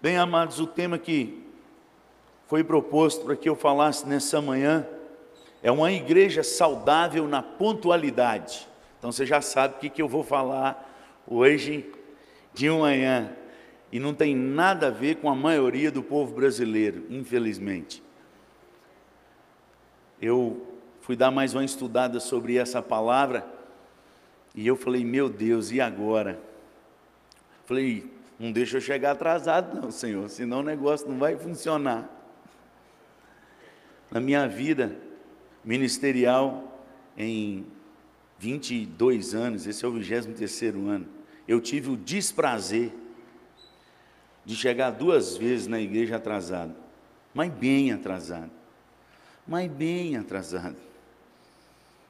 Bem, amados, o tema que foi proposto para que eu falasse nessa manhã é uma igreja saudável na pontualidade. Então você já sabe o que eu vou falar hoje de manhã. E não tem nada a ver com a maioria do povo brasileiro, infelizmente. Eu fui dar mais uma estudada sobre essa palavra e eu falei, meu Deus, e agora? Falei, não deixa eu chegar atrasado não, Senhor, senão o negócio não vai funcionar. Na minha vida ministerial, em 22 anos, esse é o 23º ano, eu tive o desprazer de chegar 2 vezes na igreja atrasado, mas bem atrasado.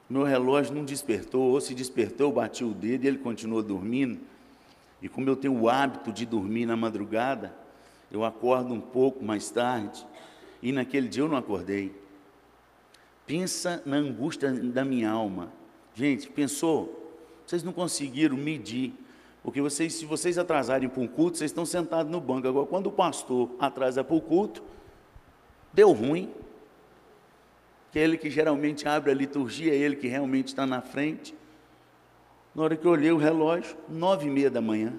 Meu relógio não despertou, ou se despertou, eu bati o dedo e ele continuou dormindo. E como eu tenho o hábito de dormir na madrugada, eu acordo um pouco mais tarde, e naquele dia eu não acordei. Pensa na angústia da minha alma. Gente, pensou? Vocês não conseguiram medir, porque se vocês atrasarem para um culto, vocês estão sentados no banco. Agora, quando o pastor atrasa para o culto, deu ruim. Que é ele que geralmente abre a liturgia, é ele que realmente está na frente. Na hora que eu olhei o relógio, 9h30 da manhã.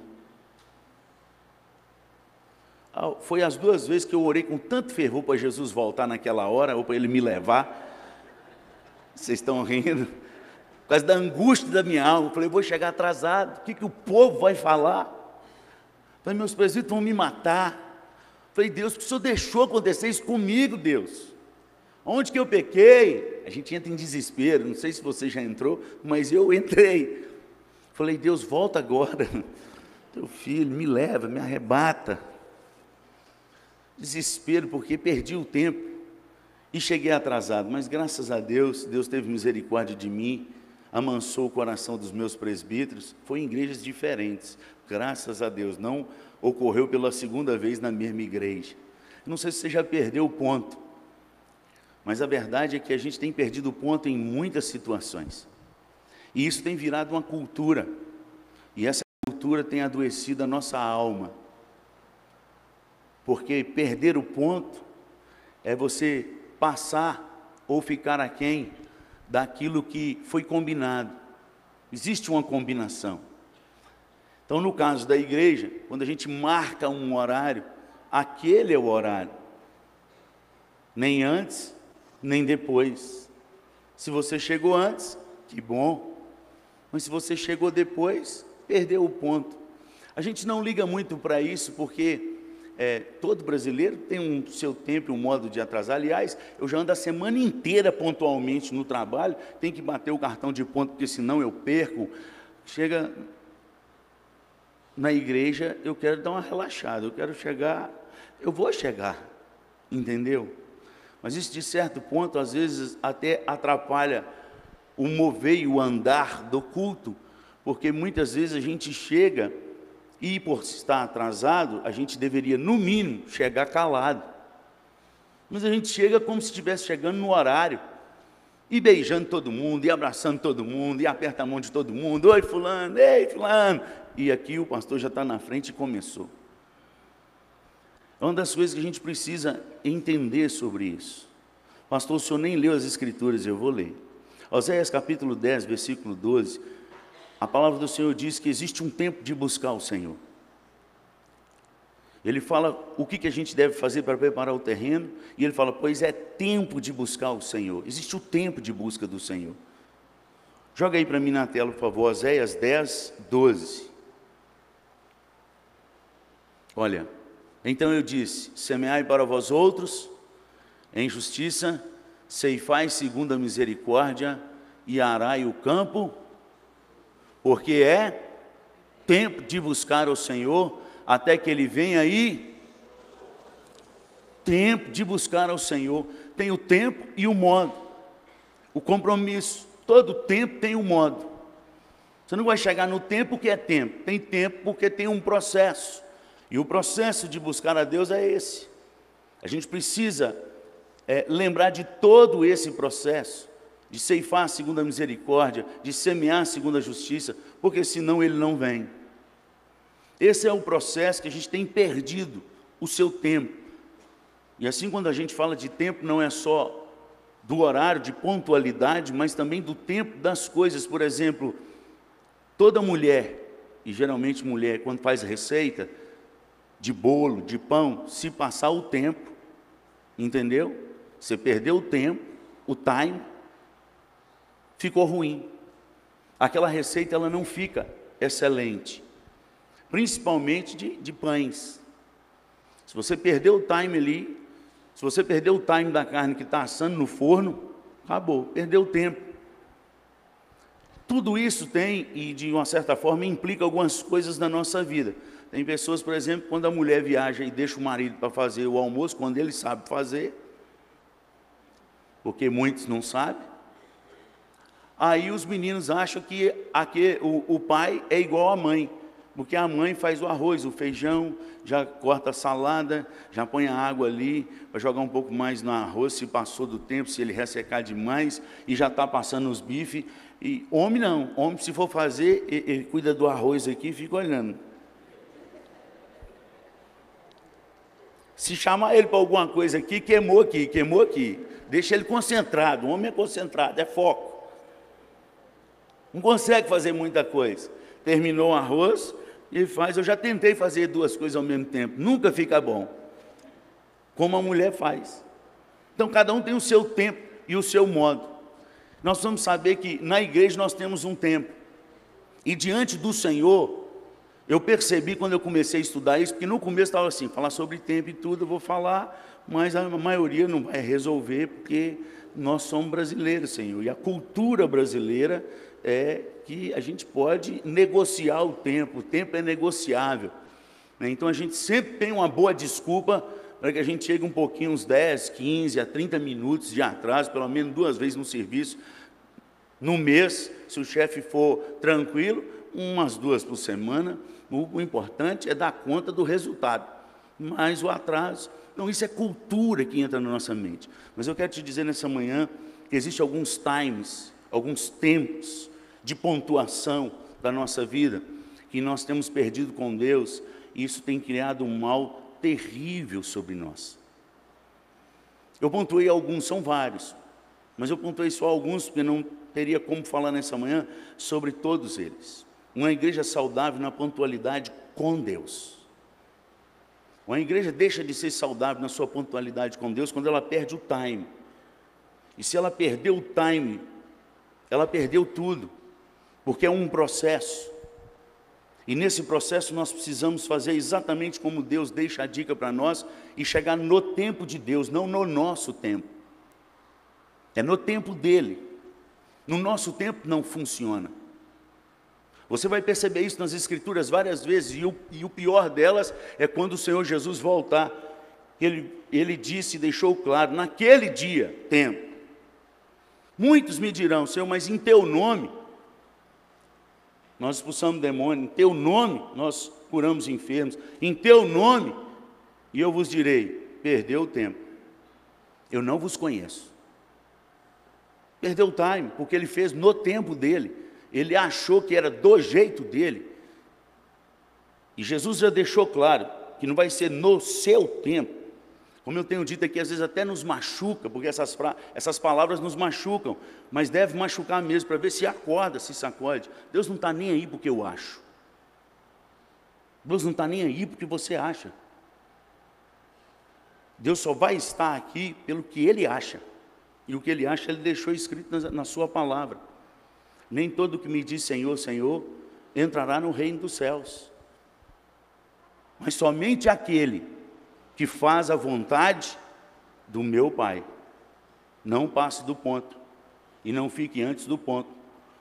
Foi as 2 vezes que eu orei com tanto fervor para Jesus voltar naquela hora, ou para ele me levar. Vocês estão rindo? Por causa da angústia da minha alma. Eu falei, vou chegar atrasado, o que o povo vai falar? Eu falei, meus presbíteros vão me matar. Eu falei, Deus, que o Senhor deixou acontecer isso comigo, Deus? Onde que eu pequei? A gente entra em desespero, não sei se você já entrou, mas eu entrei. Falei, Deus, volta agora. Teu filho, me leva, me arrebata. Desespero, porque perdi o tempo. E cheguei atrasado, mas graças a Deus, Deus teve misericórdia de mim, amansou o coração dos meus presbíteros, foi em igrejas diferentes, graças a Deus, não ocorreu pela 2ª vez na mesma igreja. Não sei se você já perdeu o ponto, mas a verdade é que a gente tem perdido o ponto em muitas situações, e isso tem virado uma cultura, e essa cultura tem adoecido a nossa alma, porque perder o ponto é você passar ou ficar aquém daquilo que foi combinado. Existe uma combinação. Então, no caso da igreja, quando a gente marca um horário, aquele é o horário. Nem antes, nem depois. Se você chegou antes, que bom. Mas se você chegou depois, perdeu o ponto. A gente não liga muito para isso, porque todo brasileiro tem um seu tempo, um modo de atrasar. Aliás, eu já ando a semana inteira pontualmente no trabalho, tem que bater o cartão de ponto, porque senão eu perco. Chega na igreja, eu quero dar uma relaxada, eu vou chegar, entendeu? Mas isso, de certo ponto, às vezes até atrapalha o mover e o andar do culto, porque muitas vezes a gente chega e, por estar atrasado, a gente deveria, no mínimo, chegar calado. Mas a gente chega como se estivesse chegando no horário, e beijando todo mundo, e abraçando todo mundo, e aperta a mão de todo mundo. Oi, fulano, ei, fulano. E aqui o pastor já está na frente e começou. É uma das coisas que a gente precisa entender sobre isso. Pastor, o senhor nem leu as Escrituras, eu vou ler. Oséias capítulo 10, versículo 12... A palavra do Senhor diz que existe um tempo de buscar o Senhor. Ele fala o que a gente deve fazer para preparar o terreno, e ele fala, pois é tempo de buscar o Senhor. Existe o tempo de busca do Senhor. Joga aí para mim na tela, por favor, Oséias 10, 12. Olha, então eu disse, semeai para vós outros, em justiça, ceifai segundo a misericórdia, e arai o campo, porque é tempo de buscar o Senhor, até que Ele venha aí. Tempo de buscar ao Senhor. Tem o tempo e o modo. O compromisso. Todo tempo tem um modo. Você não vai chegar no tempo que é tempo. Tem tempo porque tem um processo. E o processo de buscar a Deus é esse. A gente precisa lembrar de todo esse processo. De ceifar segundo a misericórdia, de semear segundo a justiça, porque senão ele não vem. Esse é o processo que a gente tem perdido o seu tempo. E assim, quando a gente fala de tempo, não é só do horário, de pontualidade, mas também do tempo das coisas. Por exemplo, toda mulher, e geralmente mulher, quando faz receita de bolo, de pão, se passar o tempo, entendeu? Você perdeu o tempo, o time, ficou ruim. Aquela receita, ela não fica excelente, principalmente de pães. Se você perdeu o time ali, se você perdeu o time da carne que está assando no forno, acabou, perdeu o tempo. Tudo isso tem, e de uma certa forma, implica algumas coisas na nossa vida. Tem pessoas, por exemplo, quando a mulher viaja e deixa o marido para fazer o almoço, quando ele sabe fazer, porque muitos não sabem, aí os meninos acham que o pai é igual à mãe, porque a mãe faz o arroz, o feijão, já corta a salada, já põe a água ali, para jogar um pouco mais no arroz, se passou do tempo, se ele ressecar demais, e já está passando os bifes. E homem não, homem se for fazer, ele cuida do arroz aqui e fica olhando. Se chamar ele para alguma coisa aqui, queimou aqui, deixa ele concentrado. O homem é concentrado, é foco. Não consegue fazer muita coisa. Terminou o arroz, ele faz. Eu já tentei fazer duas coisas ao mesmo tempo, nunca fica bom, como a mulher faz. Então cada um tem o seu tempo e o seu modo. Nós vamos saber que na igreja nós temos um tempo, e diante do Senhor, eu percebi quando eu comecei a estudar isso, porque no começo estava assim, falar sobre tempo e tudo, eu vou falar, mas a maioria não vai resolver, porque nós somos brasileiros, Senhor, e a cultura brasileira é que a gente pode negociar o tempo é negociável, né? Então a gente sempre tem uma boa desculpa para que a gente chegue um pouquinho, uns 10, 15 a 30 minutos de atraso, pelo menos 2 vezes no serviço, no mês, se o chefe for tranquilo, umas 2 por semana. O importante é dar conta do resultado, mas o atraso, então isso é cultura que entra na nossa mente. Mas eu quero te dizer nessa manhã que existem alguns times, alguns tempos de pontuação da nossa vida, que nós temos perdido com Deus, e isso tem criado um mal terrível sobre nós. Eu pontuei alguns, são vários, mas eu pontuei só alguns, porque não teria como falar nessa manhã sobre todos eles. Uma igreja saudável na pontualidade com Deus. Uma igreja deixa de ser saudável na sua pontualidade com Deus quando ela perde o time. E se ela perdeu o time, ela perdeu tudo, porque é um processo. E nesse processo nós precisamos fazer exatamente como Deus deixa a dica para nós e chegar no tempo de Deus, não no nosso tempo. É no tempo dele. No nosso tempo não funciona. Você vai perceber isso nas Escrituras várias vezes, e o pior delas é quando o Senhor Jesus voltar. Ele disse e deixou claro, naquele dia, tempo. Muitos me dirão, Senhor, mas em teu nome nós expulsamos demônio, em teu nome nós curamos enfermos, em teu nome, e eu vos direi, perdeu o tempo, eu não vos conheço. Perdeu o time, porque ele fez no tempo dele, ele achou que era do jeito dele, e Jesus já deixou claro, que não vai ser no seu tempo. Como eu tenho dito aqui, às vezes até nos machuca, porque essas palavras nos machucam, mas deve machucar mesmo, para ver se acorda, se sacode. Deus não está nem aí porque eu acho. Deus não está nem aí porque você acha. Deus só vai estar aqui pelo que Ele acha. E o que Ele acha, Ele deixou escrito na sua palavra. Nem todo que me diz Senhor, Senhor, entrará no reino dos céus. Mas somente aquele que faz a vontade do meu Pai. Não passe do ponto, e não fique antes do ponto,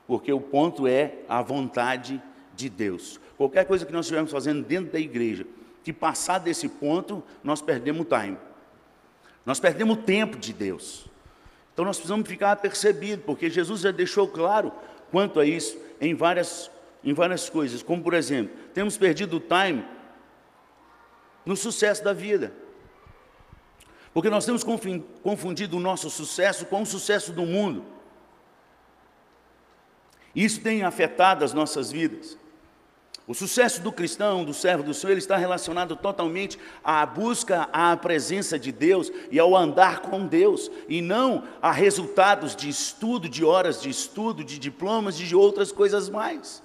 porque o ponto é a vontade de Deus. Qualquer coisa que nós estivermos fazendo dentro da igreja, que passar desse ponto, nós perdemos o time. Nós perdemos o tempo de Deus. Então nós precisamos ficar apercebidos, porque Jesus já deixou claro quanto a isso em várias coisas, como por exemplo, temos perdido o time no sucesso da vida, porque nós temos confundido o nosso sucesso com o sucesso do mundo. Isso tem afetado as nossas vidas. O sucesso do cristão, do servo do Senhor, ele está relacionado totalmente à busca à presença de Deus e ao andar com Deus, e não a resultados de estudo, de horas de estudo, de diplomas, de outras coisas mais.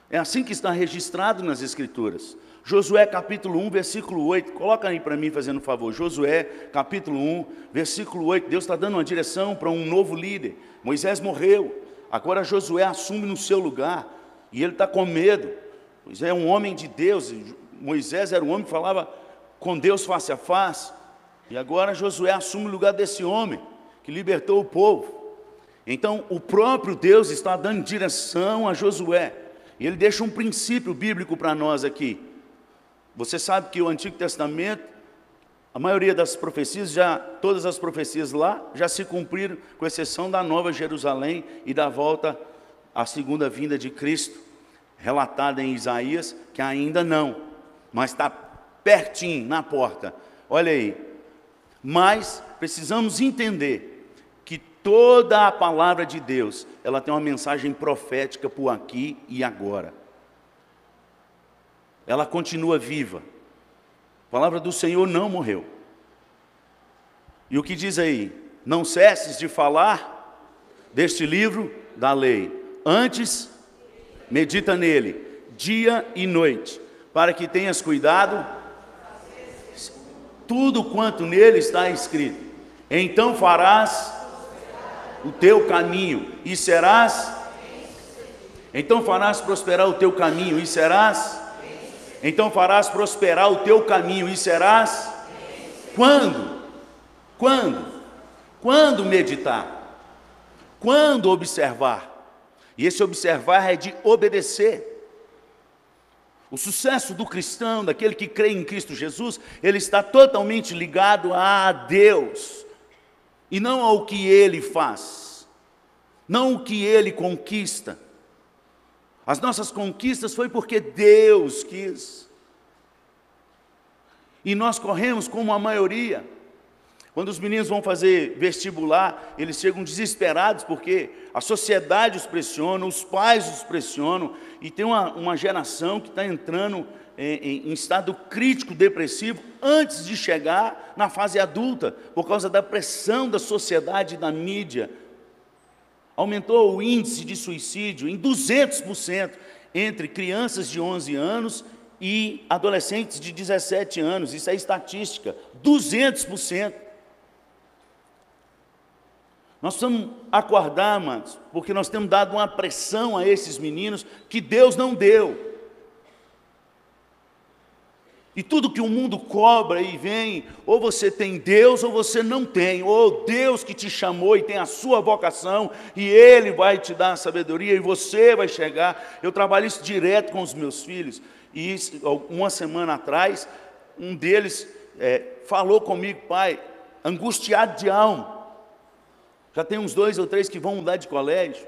É assim que está registrado nas Escrituras. Josué capítulo 1, versículo 8, coloca aí para mim fazendo um favor. Josué capítulo 1, versículo 8, Deus está dando uma direção para um novo líder. Moisés morreu, agora Josué assume no seu lugar, e ele está com medo. Moisés é um homem de Deus, Moisés era um homem que falava com Deus face a face, e agora Josué assume o lugar desse homem, que libertou o povo. Então o próprio Deus está dando direção a Josué, e ele deixa um princípio bíblico para nós aqui. Você sabe que o Antigo Testamento, a maioria das profecias, todas as profecias lá, já se cumpriram, com exceção da Nova Jerusalém e da volta à segunda vinda de Cristo, relatada em Isaías, que ainda não, mas está pertinho, na porta. Olha aí. Mas precisamos entender que toda a palavra de Deus, ela tem uma mensagem profética por aqui e agora. Ela continua viva. A palavra do Senhor não morreu. E o que diz aí? Não cesses de falar deste livro da lei. Antes, medita nele, dia e noite, para que tenhas cuidado, tudo quanto nele está escrito. Então farás o teu caminho e serás. Então farás prosperar o teu caminho e serás. Então farás prosperar o teu caminho e serás. Quando? Quando meditar? Quando observar? E esse observar é de obedecer. O sucesso do cristão, daquele que crê em Cristo Jesus, ele está totalmente ligado a Deus, e não ao que ele faz, não o que ele conquista. As nossas conquistas foi porque Deus quis. E nós corremos como a maioria. Quando os meninos vão fazer vestibular, eles chegam desesperados porque a sociedade os pressiona, os pais os pressionam, e tem uma geração que está entrando em estado crítico, depressivo, antes de chegar na fase adulta, por causa da pressão da sociedade e da mídia. Aumentou o índice de suicídio em 200% entre crianças de 11 anos e adolescentes de 17 anos. Isso é estatística, 200%. Nós precisamos acordar, amados, porque nós temos dado uma pressão a esses meninos que Deus não deu. E tudo que o mundo cobra e vem, ou você tem Deus ou você não tem, ou Deus que te chamou e tem a sua vocação, e Ele vai te dar a sabedoria e você vai chegar. Eu trabalho isso direto com os meus filhos, e uma semana atrás, um deles falou comigo, pai, angustiado de alma. Já tem uns 2 ou 3 que vão mudar de colégio.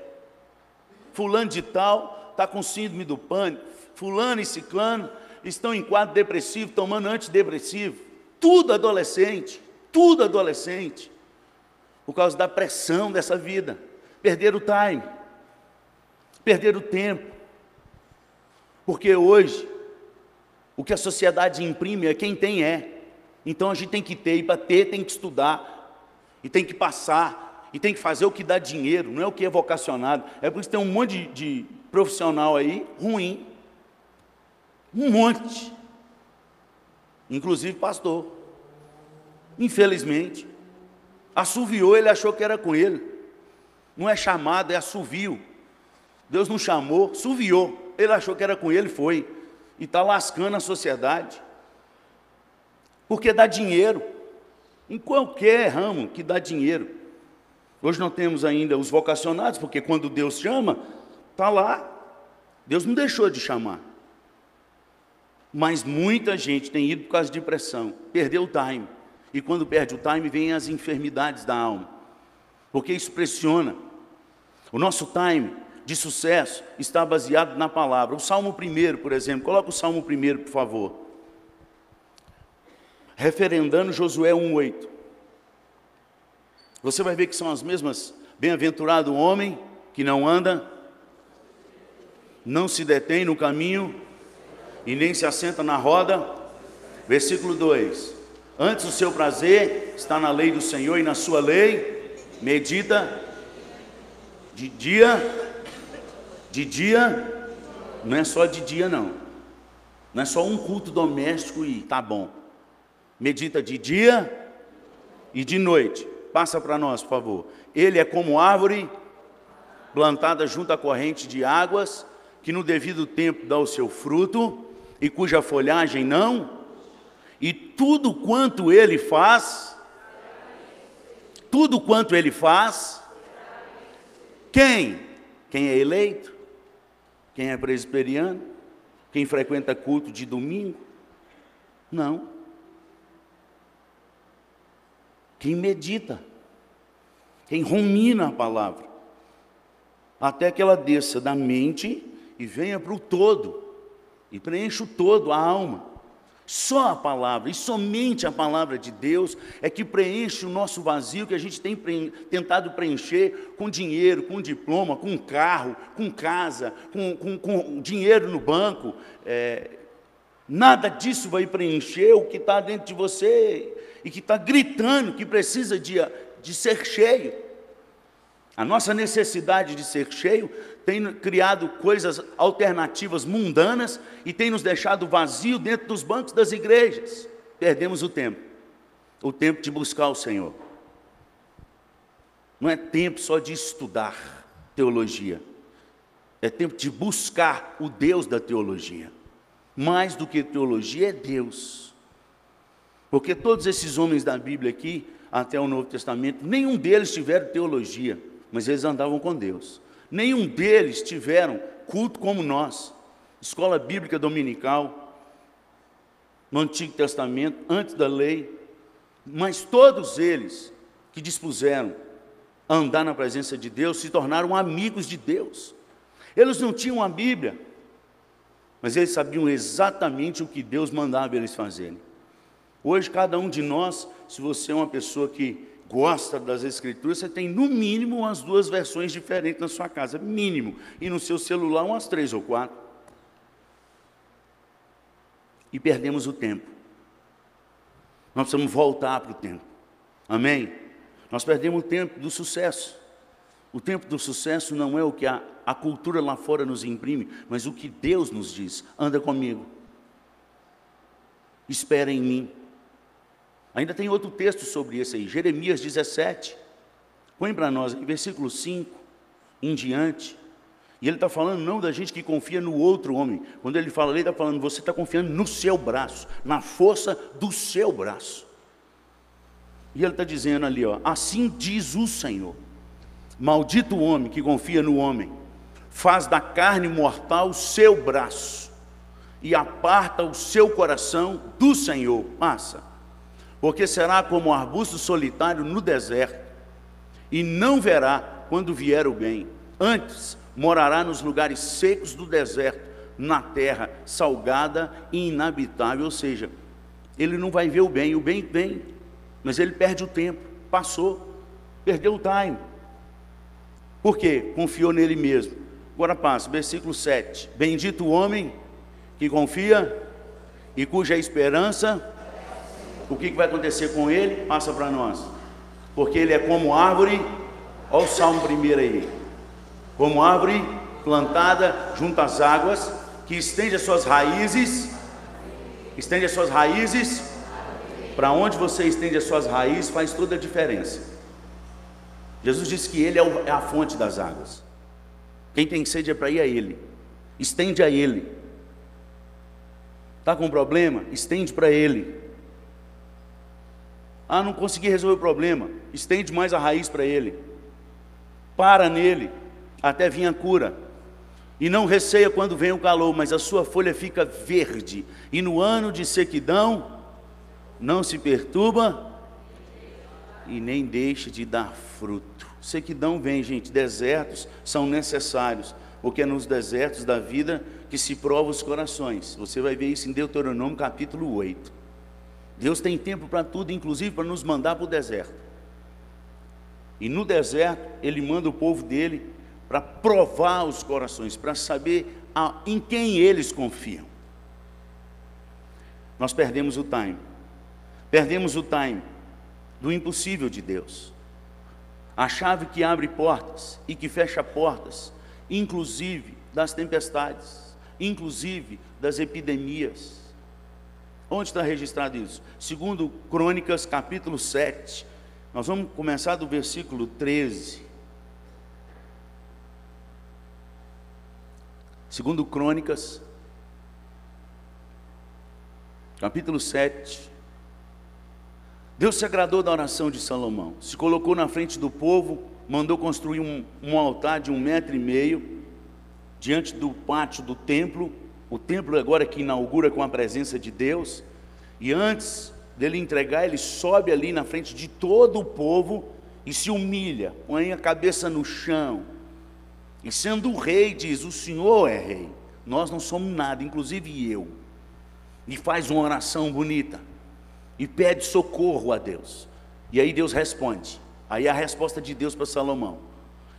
Fulano de tal está com síndrome do pânico. Fulano e ciclano estão em quadro depressivo, tomando antidepressivo. Tudo adolescente, por causa da pressão dessa vida. Perder o time, perder o tempo. Porque hoje, o que a sociedade imprime é quem tem é. Então a gente tem que ter, e para ter tem que estudar, e tem que passar, e tem que fazer o que dá dinheiro, não é o que é vocacionado. É por isso que tem um monte de profissional aí ruim. Um monte. Inclusive pastor. Infelizmente. Assoviou, ele achou que era com ele. Não é chamado, é assovio. Deus não chamou, assoviou. Ele achou que era com ele, foi. E está lascando a sociedade. Porque dá dinheiro. Em qualquer ramo que dá dinheiro. Hoje não temos ainda os vocacionados, porque quando Deus chama, está lá. Deus não deixou de chamar. Mas muita gente tem ido por causa de pressão, perdeu o time. E quando perde o time, vem as enfermidades da alma. Porque isso pressiona. O nosso time de sucesso está baseado na palavra. O Salmo 1, por exemplo, coloca o Salmo 1, por favor. Referendando Josué 1:8. Você vai ver que são as mesmas. Bem-aventurado o homem que não anda, não se detém no caminho e nem se assenta na roda. Versículo 2: antes o seu prazer está na lei do Senhor, e na sua lei medita de dia, não é só de dia não é só um culto doméstico e tá bom. Medita de dia e de noite. Passa para nós, por favor. Ele é como árvore plantada junto à corrente de águas, que no devido tempo dá o seu fruto, e cuja folhagem não, e tudo quanto ele faz, quem é eleito, quem é presbiteriano, quem frequenta culto de domingo, não. Quem medita, quem rumina a palavra, até que ela desça da mente e venha para o todo, e preencha o todo, a alma. Só a palavra, e somente a palavra de Deus é que preenche o nosso vazio, que a gente tem tentado preencher com dinheiro, com diploma, com carro, com casa, com dinheiro no banco. Nada disso vai preencher o que está dentro de você e que está gritando que precisa de ser cheio. A nossa necessidade de ser cheio tem criado coisas alternativas mundanas e tem nos deixado vazio dentro dos bancos das igrejas. Perdemos o tempo de buscar o Senhor. Não é tempo só de estudar teologia, é tempo de buscar o Deus da teologia. Mais do que teologia é Deus, porque todos esses homens da Bíblia aqui, até o Novo Testamento, nenhum deles tiveram teologia, mas eles andavam com Deus. Nenhum deles tiveram culto como nós, escola bíblica dominical, no Antigo Testamento, antes da lei, mas todos eles que dispuseram a andar na presença de Deus, se tornaram amigos de Deus. Eles não tinham a Bíblia, mas eles sabiam exatamente o que Deus mandava eles fazerem. Hoje, cada um de nós, se você é uma pessoa que gosta das Escrituras, você tem no mínimo umas 2 versões diferentes na sua casa, mínimo, e no seu celular umas 3 ou 4. E perdemos o tempo. Nós precisamos voltar para o tempo. Amém? Nós perdemos o tempo do sucesso. O tempo do sucesso não é o que a cultura lá fora nos imprime, mas o que Deus nos diz. Anda comigo. Espera em mim. Ainda tem outro texto sobre isso aí, Jeremias 17. Põe para nós, em versículo 5 em diante. E ele está falando não da gente que confia no outro homem. Quando ele fala, ele está falando, você está confiando no seu braço, na força do seu braço. E ele está dizendo ali, ó, assim diz o Senhor: maldito o homem que confia no homem, faz da carne mortal o seu braço, e aparta o seu coração do Senhor. Passa. Porque será como um arbusto solitário no deserto, e não verá quando vier o bem. Antes, morará nos lugares secos do deserto, na terra salgada e inabitável. Ou seja, ele não vai ver o bem vem, mas ele perde o tempo, passou, perdeu o time. Por quê? Confiou nele mesmo. Agora passa, versículo 7. Bendito o homem que confia e cuja esperança... O que vai acontecer com ele? Passa para nós. Porque ele é como árvore, olha o Salmo 1 aí, como árvore plantada junto às águas, que estende as suas raízes. Para onde você estende as suas raízes faz toda a diferença. Jesus disse que ele é a fonte das águas. Quem tem sede é para ir a ele. Estende a ele. Está com problema? Estende para ele. Ah, não consegui resolver o problema. Estende mais a raiz para ele. Para nele, até vir a cura. E não receia quando vem o calor, mas a sua folha fica verde. E no ano de sequidão, não se perturba e nem deixa de dar fruto. Sequidão vem, gente, desertos são necessários, porque é nos desertos da vida que se prova os corações. Você vai ver isso em Deuteronômio capítulo 8. Deus tem tempo para tudo, inclusive para nos mandar para o deserto. E no deserto, Ele manda o povo dele para provar os corações, para saber em quem eles confiam. nós perdemos o time. Perdemos o time do impossível de Deus. A chave que abre portas e que fecha portas, inclusive das tempestades, inclusive das epidemias. Onde está registrado isso? Segundo Crônicas, capítulo 7. Nós vamos começar do versículo 13. Segundo Crônicas, capítulo 7. Deus se agradou da oração de Salomão, se colocou na frente do povo, mandou construir um altar de 1,5 metro, diante do pátio do templo, o templo agora que inaugura com a presença de Deus, e antes dele entregar, ele sobe ali na frente de todo o povo, e se humilha, põe a cabeça no chão, e sendo o rei, diz, o Senhor é rei, nós não somos nada, inclusive eu, e faz uma oração bonita, e pede socorro a Deus, e aí Deus responde. Aí a resposta de Deus para Salomão,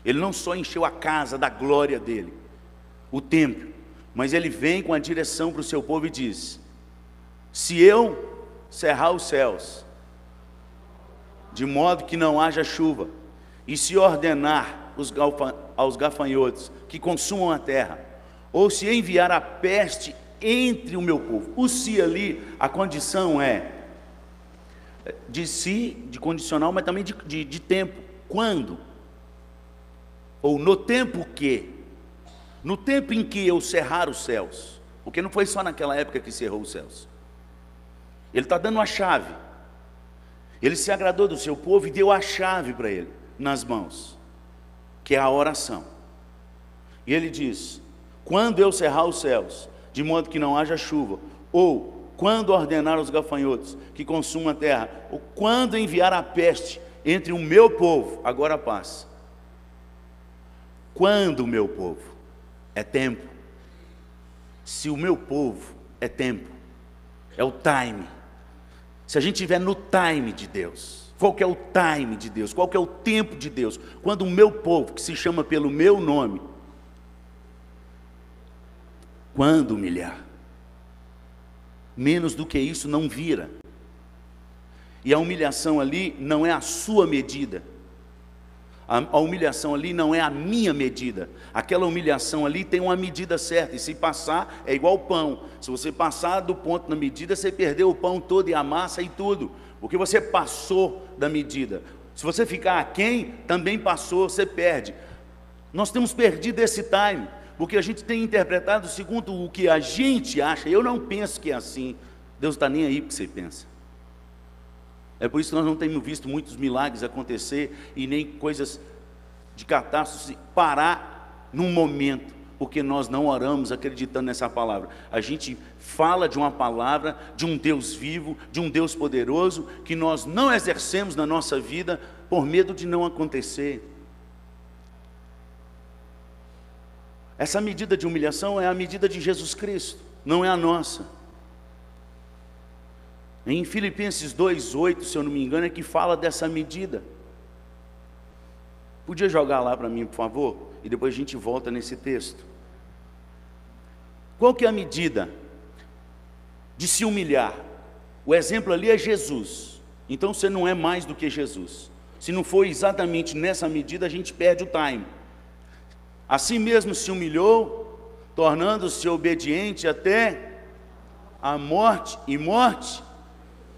ele não só encheu a casa da glória dele, o templo, mas ele vem com a direção para o seu povo e diz, se eu cerrar os céus, de modo que não haja chuva, e se ordenar aos gafanhotos que consumam a terra, ou se enviar a peste entre o meu povo, o se ali, a condição é de si, de condicional, mas também de tempo. Quando? Ou no tempo que? No tempo em que eu cerrar os céus, porque não foi só naquela época que cerrou os céus. Ele está dando a chave. Ele se agradou do seu povo e deu a chave para ele, nas mãos, que é a oração. E ele diz, quando eu cerrar os céus, de modo que não haja chuva, ou quando ordenar aos gafanhotos que consumam a terra, ou quando enviar a peste entre o meu povo, agora paz. Quando o meu povo é tempo, se o meu povo é tempo, é o time. Se a gente estiver no time de Deus, qual que é o time de Deus? Qual que é o tempo de Deus? Quando o meu povo, que se chama pelo meu nome, quando humilhar, menos do que isso não vira. E a humilhação ali não é a sua medida. A humilhação ali não é a minha medida. Aquela humilhação ali tem uma medida certa. E se passar, é igual pão. Se você passar do ponto na medida, você perdeu o pão todo e a massa e tudo. Porque você passou da medida. Se você ficar aquém, também passou, você perde. Nós temos perdido esse time. Porque a gente tem interpretado segundo o que a gente acha. Eu não penso que é assim. Deus está nem aí para o que você pensa. É por isso que nós não temos visto muitos milagres acontecer e nem coisas de catástrofe parar num momento, porque nós não oramos acreditando nessa palavra. A gente fala de uma palavra, de um Deus vivo, de um Deus poderoso, que nós não exercemos na nossa vida por medo de não acontecer. Essa medida de humilhação é a medida de Jesus Cristo, não é a nossa. Em Filipenses 2,8, se eu não me engano, é que fala dessa medida. Podia jogar lá para mim, por favor? E depois a gente volta nesse texto. Qual que é a medida de se humilhar? O exemplo ali é Jesus. Então você não é mais do que Jesus. Se não for exatamente nessa medida, a gente perde o time. Assim mesmo se humilhou, tornando-se obediente até a morte e morte.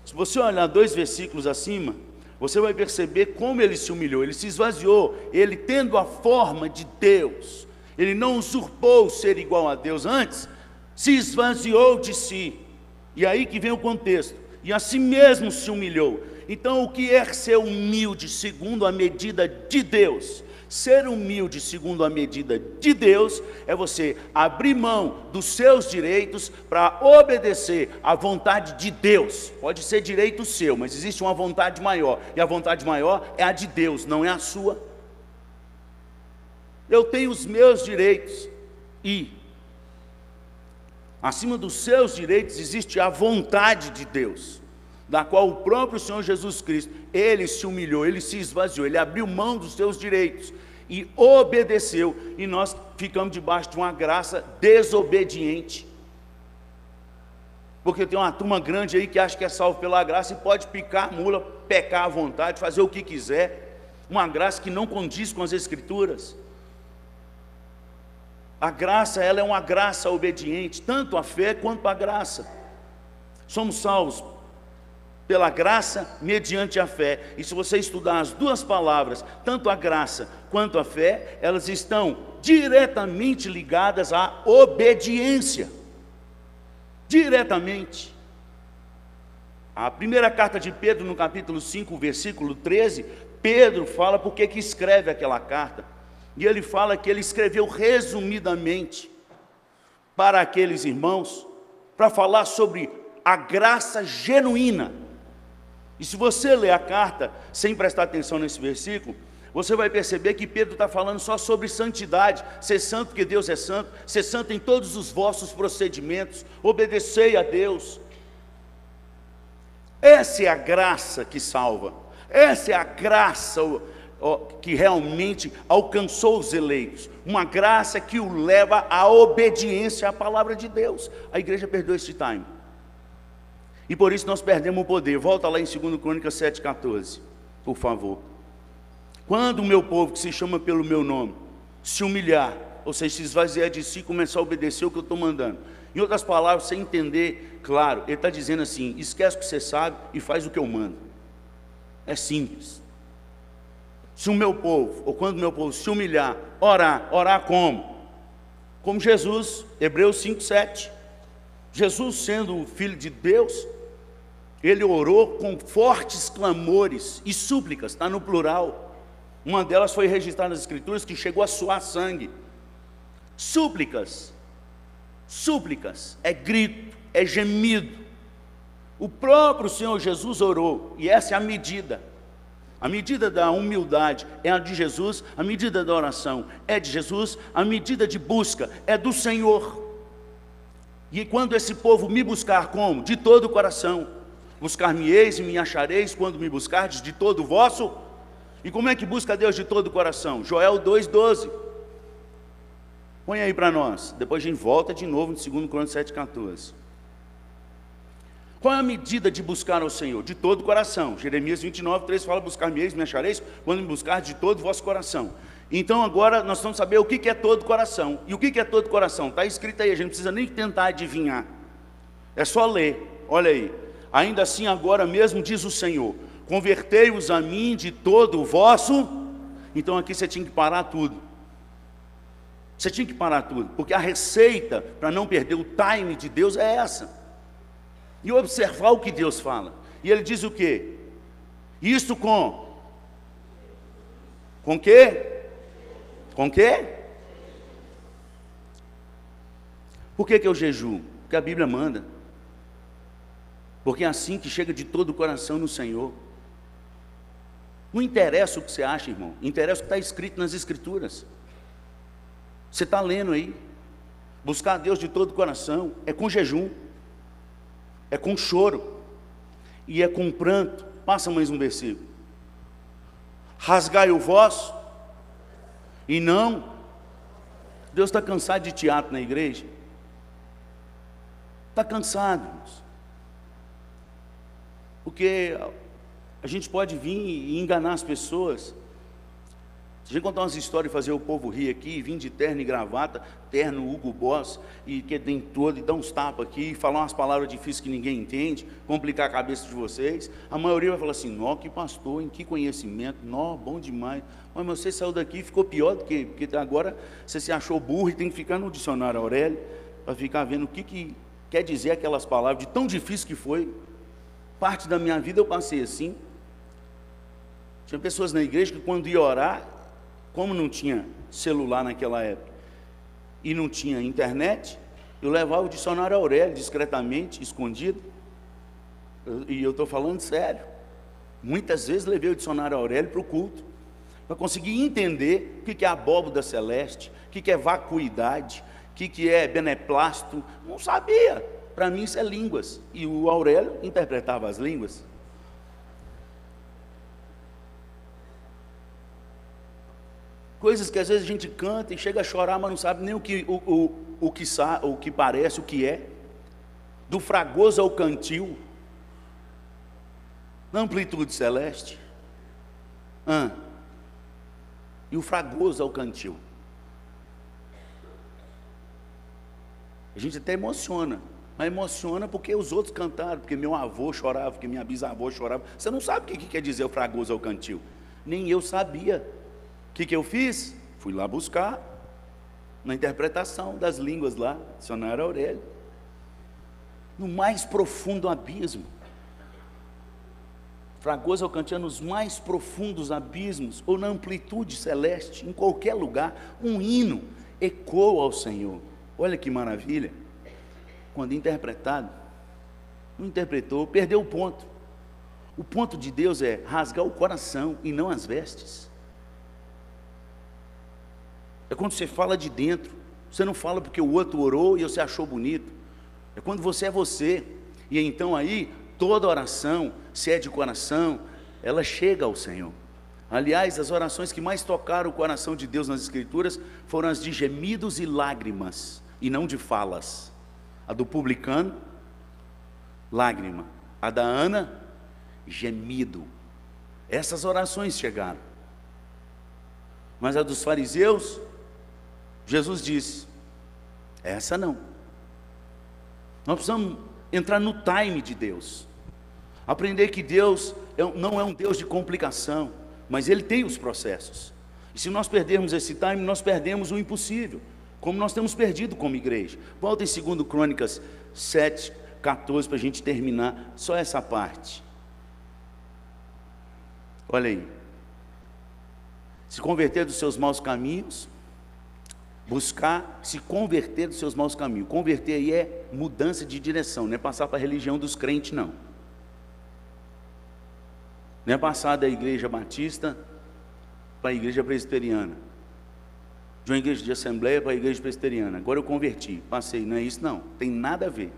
Se você olhar 2 versículos acima, você vai perceber como ele se humilhou. Ele se esvaziou, ele tendo a forma de Deus, ele não usurpou ser igual a Deus, antes se esvaziou de si. E aí que vem o contexto, e assim mesmo se humilhou. Então o que é ser humilde segundo a medida de Deus? Ser humilde segundo a medida de Deus é você abrir mão dos seus direitos para obedecer à vontade de Deus. Pode ser direito seu, mas existe uma vontade maior, e a vontade maior é a de Deus, não é a sua. Eu tenho os meus direitos e acima dos seus direitos existe a vontade de Deus, da qual o próprio Senhor Jesus Cristo, ele se humilhou, ele se esvaziou, ele abriu mão dos seus direitos e obedeceu, e nós ficamos debaixo de uma graça desobediente. Porque tem uma turma grande aí que acha que é salvo pela graça e pode picar a mula, pecar à vontade, fazer o que quiser. Uma graça que não condiz com as Escrituras. A graça, ela é uma graça obediente, tanto a fé quanto a graça. Somos salvos pela graça mediante a fé. E se você estudar as duas palavras, tanto a graça quanto a fé, elas estão diretamente ligadas à obediência. Diretamente. A primeira carta de Pedro, no capítulo 5, versículo 13, Pedro fala por que escreve aquela carta. E ele fala que ele escreveu resumidamente para aqueles irmãos, para falar sobre a graça genuína. E se você ler a carta sem prestar atenção nesse versículo, você vai perceber que Pedro está falando só sobre santidade, ser santo porque Deus é santo, ser santo em todos os vossos procedimentos, obedecei a Deus. Essa é a graça que salva, essa é a graça que realmente alcançou os eleitos, uma graça que o leva à obediência à palavra de Deus. A igreja perdeu esse time, e por isso nós perdemos o poder. Volta lá em 2 Crônicas 7,14, por favor. Quando o meu povo, que se chama pelo meu nome, se humilhar, ou seja, se esvaziar de si, começar a obedecer o que eu estou mandando. Em outras palavras, sem entender, claro, ele está dizendo assim: esquece o que você sabe e faz o que eu mando. É simples. Se o meu povo, ou quando o meu povo se humilhar, orar como? Como Jesus, Hebreus 5,7. Jesus, sendo o Filho de Deus, ele orou com fortes clamores e súplicas, está no plural. Uma delas foi registrada nas Escrituras, que chegou a suar sangue. Súplicas, súplicas, é grito, é gemido. O próprio Senhor Jesus orou, e essa é a medida. A medida da humildade é a de Jesus, a medida da oração é de Jesus, a medida de busca é do Senhor. E quando esse povo me buscar como? De todo o coração. Buscar-me-eis e me achareis quando me buscardes de todo o vosso. E como é que busca Deus de todo o coração? Joel 2,12. Põe aí para nós, depois a gente volta de novo em 2 Crônicas 7,14. Qual é a medida de buscar ao Senhor? De todo o coração. Jeremias 29,3 fala: buscar-me-eis, me achareis, quando me buscar de todo o vosso coração. Então agora nós vamos saber o que é todo o coração. E o que é todo o coração? Está escrito aí, a gente não precisa nem tentar adivinhar. É só ler, olha aí. Ainda assim agora mesmo diz o Senhor: convertei-os a mim de todo o vosso. Então aqui você tinha que parar tudo. Você tinha que parar tudo, porque a receita para não perder o time de Deus é essa. E observar o que Deus fala. E ele diz o quê? Isto com quê? Com quê? Por que eu jejuo? Porque a Bíblia manda. Porque é assim que chega de todo o coração no Senhor. Não interessa o que você acha, irmão. Interessa o que está escrito nas Escrituras. Você está lendo aí. Buscar a Deus de todo o coração é com jejum, é com choro e é com pranto. Passa mais um versículo. Rasgai o vosso e não. Deus está cansado de teatro na igreja. Está cansado, irmãos. Porque a gente pode vir e enganar as pessoas. Se a gente contar umas histórias e fazer o povo rir aqui, vir de terno e gravata, terno Hugo Boss, e que tem todo, e dar uns tapas aqui, e falar umas palavras difíceis que ninguém entende, complicar a cabeça de vocês, a maioria vai falar assim: nó, que pastor, em que conhecimento, nó, bom demais. Mas você saiu daqui e ficou pior do que, porque agora você se achou burro e tem que ficar no dicionário Aurélio, para ficar vendo o que quer dizer aquelas palavras, de tão difícil que foi. Parte da minha vida eu passei assim. Tinha pessoas na igreja que quando ia orar, como não tinha celular naquela época e não tinha internet, eu levava o dicionário Aurélio discretamente, escondido. E eu estou falando sério. Muitas vezes levei o dicionário Aurélio para o culto, para conseguir entender o que é abóboda celeste, o que é vacuidade, o que é beneplácito. Não sabia. Para mim isso é línguas. E o Aurélio interpretava as línguas. Coisas que às vezes a gente canta e chega a chorar, mas não sabe nem o que parece, o que é. do fragoso ao cantil, na amplitude celeste. E o fragoso ao cantil. A gente até emociona, mas emociona porque os outros cantaram, porque meu avô chorava, porque minha bisavó chorava. Você não sabe o que quer dizer o fragoso ao cantil. Nem eu sabia. O que eu fiz? Fui lá buscar na interpretação das línguas lá, dicionário Aurélio. No mais profundo abismo. Fragoso ao cantil, nos mais profundos abismos, ou na amplitude celeste, em qualquer lugar, um hino ecoa ao Senhor. Olha que maravilha. Quando interpretado, não interpretou, perdeu o ponto. O ponto de Deus é rasgar o coração e não as vestes. É quando você fala de dentro. Você não fala porque o outro orou e você achou bonito. É quando você é você. E então aí, toda oração, se é de coração, ela chega ao Senhor. Aliás, as orações que mais tocaram o coração de Deus nas Escrituras foram as de gemidos e lágrimas, e não de falas. A do publicano, lágrima. A da Ana, gemido. Essas orações chegaram. Mas a dos fariseus, Jesus disse, essa não. Nós precisamos entrar no time de Deus. Aprender que Deus não é um Deus de complicação, mas Ele tem os processos. E se nós perdermos esse time, nós perdemos o impossível, como nós temos perdido como igreja. Volta em 2 Crônicas 7:14 para a gente terminar só essa parte. Olha aí. Se converter dos seus maus caminhos, buscar se converter dos seus maus caminhos. Converter aí é mudança de direção, não é passar para a religião dos crentes, não. Não é passar da igreja batista para a igreja presbiteriana, de uma igreja de assembleia para a igreja presbiteriana. Agora eu converti, passei, não é isso não, tem nada a ver.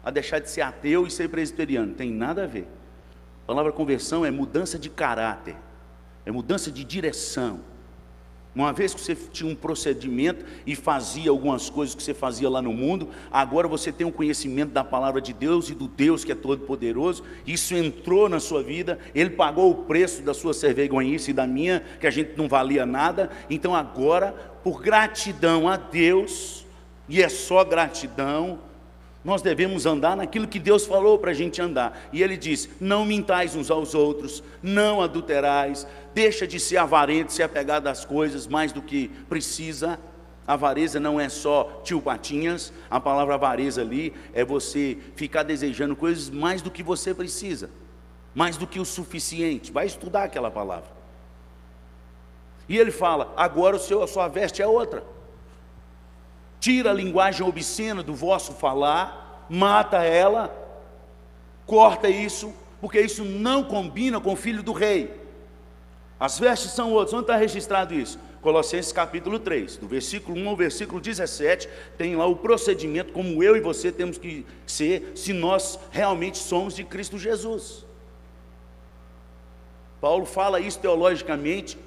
A deixar de ser ateu e ser presbiteriano, tem nada a ver. A palavra conversão é mudança de caráter, é mudança de direção. Uma vez que você tinha um procedimento e fazia algumas coisas que você fazia lá no mundo, agora você tem um conhecimento da palavra de Deus e do Deus que é todo poderoso. Isso entrou na sua vida, Ele pagou o preço da sua servergonhice e da minha, que a gente não valia nada. Então agora, por gratidão a Deus, e é só gratidão, nós devemos andar naquilo que Deus falou para a gente andar. E Ele diz, não mintais uns aos outros, não adulterais, deixa de ser avarento, se apegar das coisas mais do que precisa. Avareza não é só tio Patinhas, a palavra avareza ali é você ficar desejando coisas mais do que você precisa, mais do que o suficiente. Vai estudar aquela palavra. E Ele fala, agora a sua veste é outra. Tira a linguagem obscena do vosso falar, mata ela, corta isso, porque isso não combina com o filho do rei. As vestes são outras. Onde está registrado isso? Colossenses capítulo 3, do versículo 1 ao versículo 17, tem lá o procedimento como eu e você temos que ser, se nós realmente somos de Cristo Jesus. Paulo fala isso teologicamente,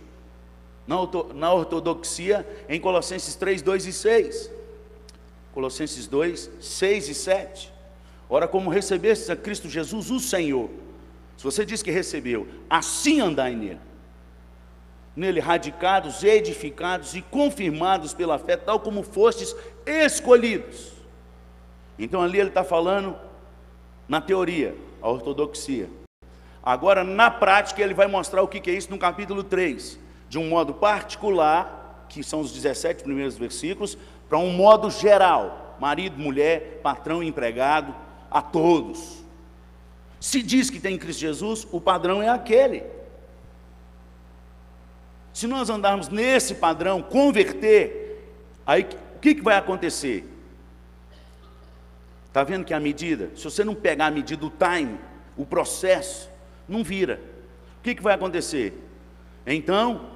na ortodoxia, em Colossenses 3, 2 e 6. Colossenses 2, 6 e 7. Ora, como recebestes a Cristo Jesus, o Senhor, se você diz que recebeu, assim andai nele radicados, edificados e confirmados pela fé, tal como fostes escolhidos. Então ali ele está falando na teoria, a ortodoxia. Agora na prática ele vai mostrar o que é isso no capítulo 3, de um modo particular, que são os 17 primeiros versículos, para um modo geral, marido, mulher, patrão, empregado, a todos. Se diz que tem Cristo Jesus, o padrão é aquele. Se nós andarmos nesse padrão, converter, aí o que vai acontecer? Está vendo que a medida, se você não pegar a medida, o time, o processo, não vira. O que vai acontecer? Então,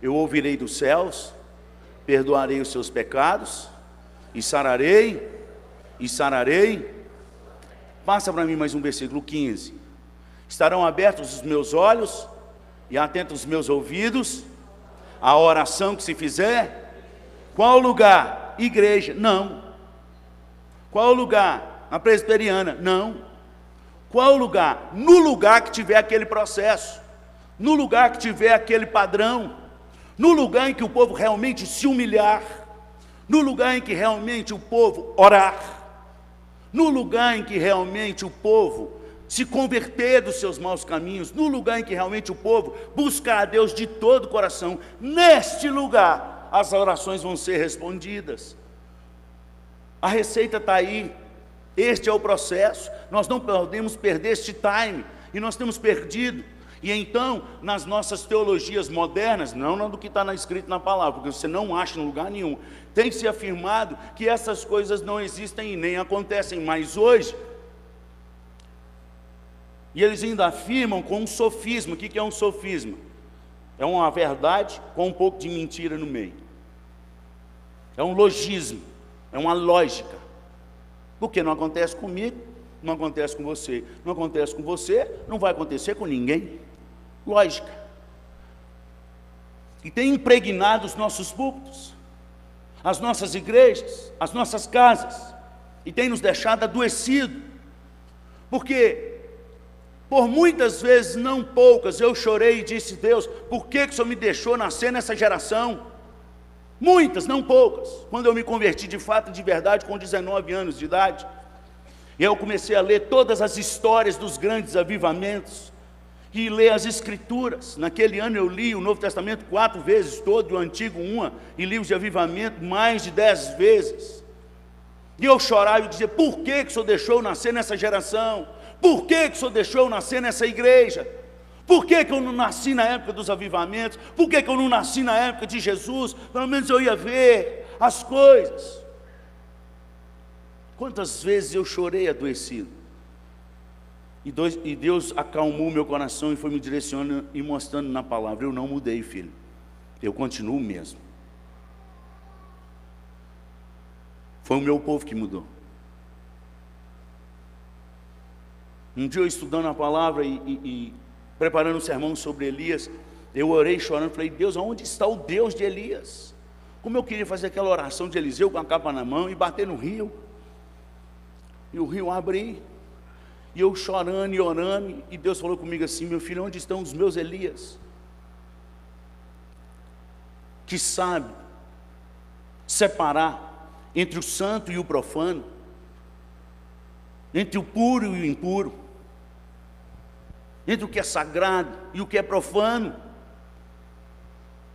eu ouvirei dos céus, perdoarei os seus pecados, e sararei. Passa para mim mais um versículo 15. Estarão abertos os meus olhos, e atentos os meus ouvidos, a oração que se fizer. Qual lugar? Igreja? Não. Qual lugar? na presbiteriana. Não. Qual lugar? No lugar que tiver aquele processo, no lugar que tiver aquele padrão, no lugar em que o povo realmente se humilhar, no lugar em que realmente o povo orar, no lugar em que realmente o povo se converter dos seus maus caminhos, no lugar em que realmente o povo buscar a Deus de todo o coração, neste lugar as orações vão ser respondidas. A receita está aí, este é o processo, nós não podemos perder este time, e nós temos perdido. E então, nas nossas teologias modernas, não do que está escrito na palavra, porque você não acha em lugar nenhum, tem que ser afirmado que essas coisas não existem e nem acontecem mais hoje. E eles ainda afirmam com um sofisma. O que é um sofisma? É uma verdade com um pouco de mentira no meio. É um logismo, é uma lógica. Porque não acontece comigo, não acontece com você. Não acontece com você, não vai acontecer com ninguém. Lógica. E tem impregnado os nossos púlpitos, as nossas igrejas, as nossas casas, e tem nos deixado adoecido. Porque por muitas vezes, não poucas, eu chorei e disse: Deus, por que o Senhor me deixou nascer nessa geração? Muitas, não poucas. Quando eu me converti de fato, de verdade, com 19 anos de idade, e eu comecei a ler todas as histórias dos grandes avivamentos, e ler as Escrituras. Naquele ano eu li o Novo Testamento 4 vezes todo, o Antigo 1, e livros de avivamento mais de 10 vezes. E eu chorava e dizia: por que o Senhor deixou eu nascer nessa geração? Por que o Senhor deixou eu nascer nessa igreja? Por que eu não nasci na época dos avivamentos? Por que eu não nasci na época de Jesus? Pelo menos eu ia ver as coisas. Quantas vezes eu chorei adoecido? E Deus acalmou meu coração e foi me direcionando e mostrando na palavra: eu não mudei, filho, eu continuo mesmo. Foi o meu povo que mudou. Um dia eu estudando a palavra e preparando um sermão sobre Elias, eu orei chorando, falei: Deus, aonde está o Deus de Elias? Como eu queria fazer aquela oração de Eliseu com a capa na mão e bater no rio, e o rio abrir, e eu chorando e orando, e Deus falou comigo assim: meu filho, onde estão os meus Elias? Que sabe separar entre o santo e o profano, entre o puro e o impuro, entre o que é sagrado e o que é profano.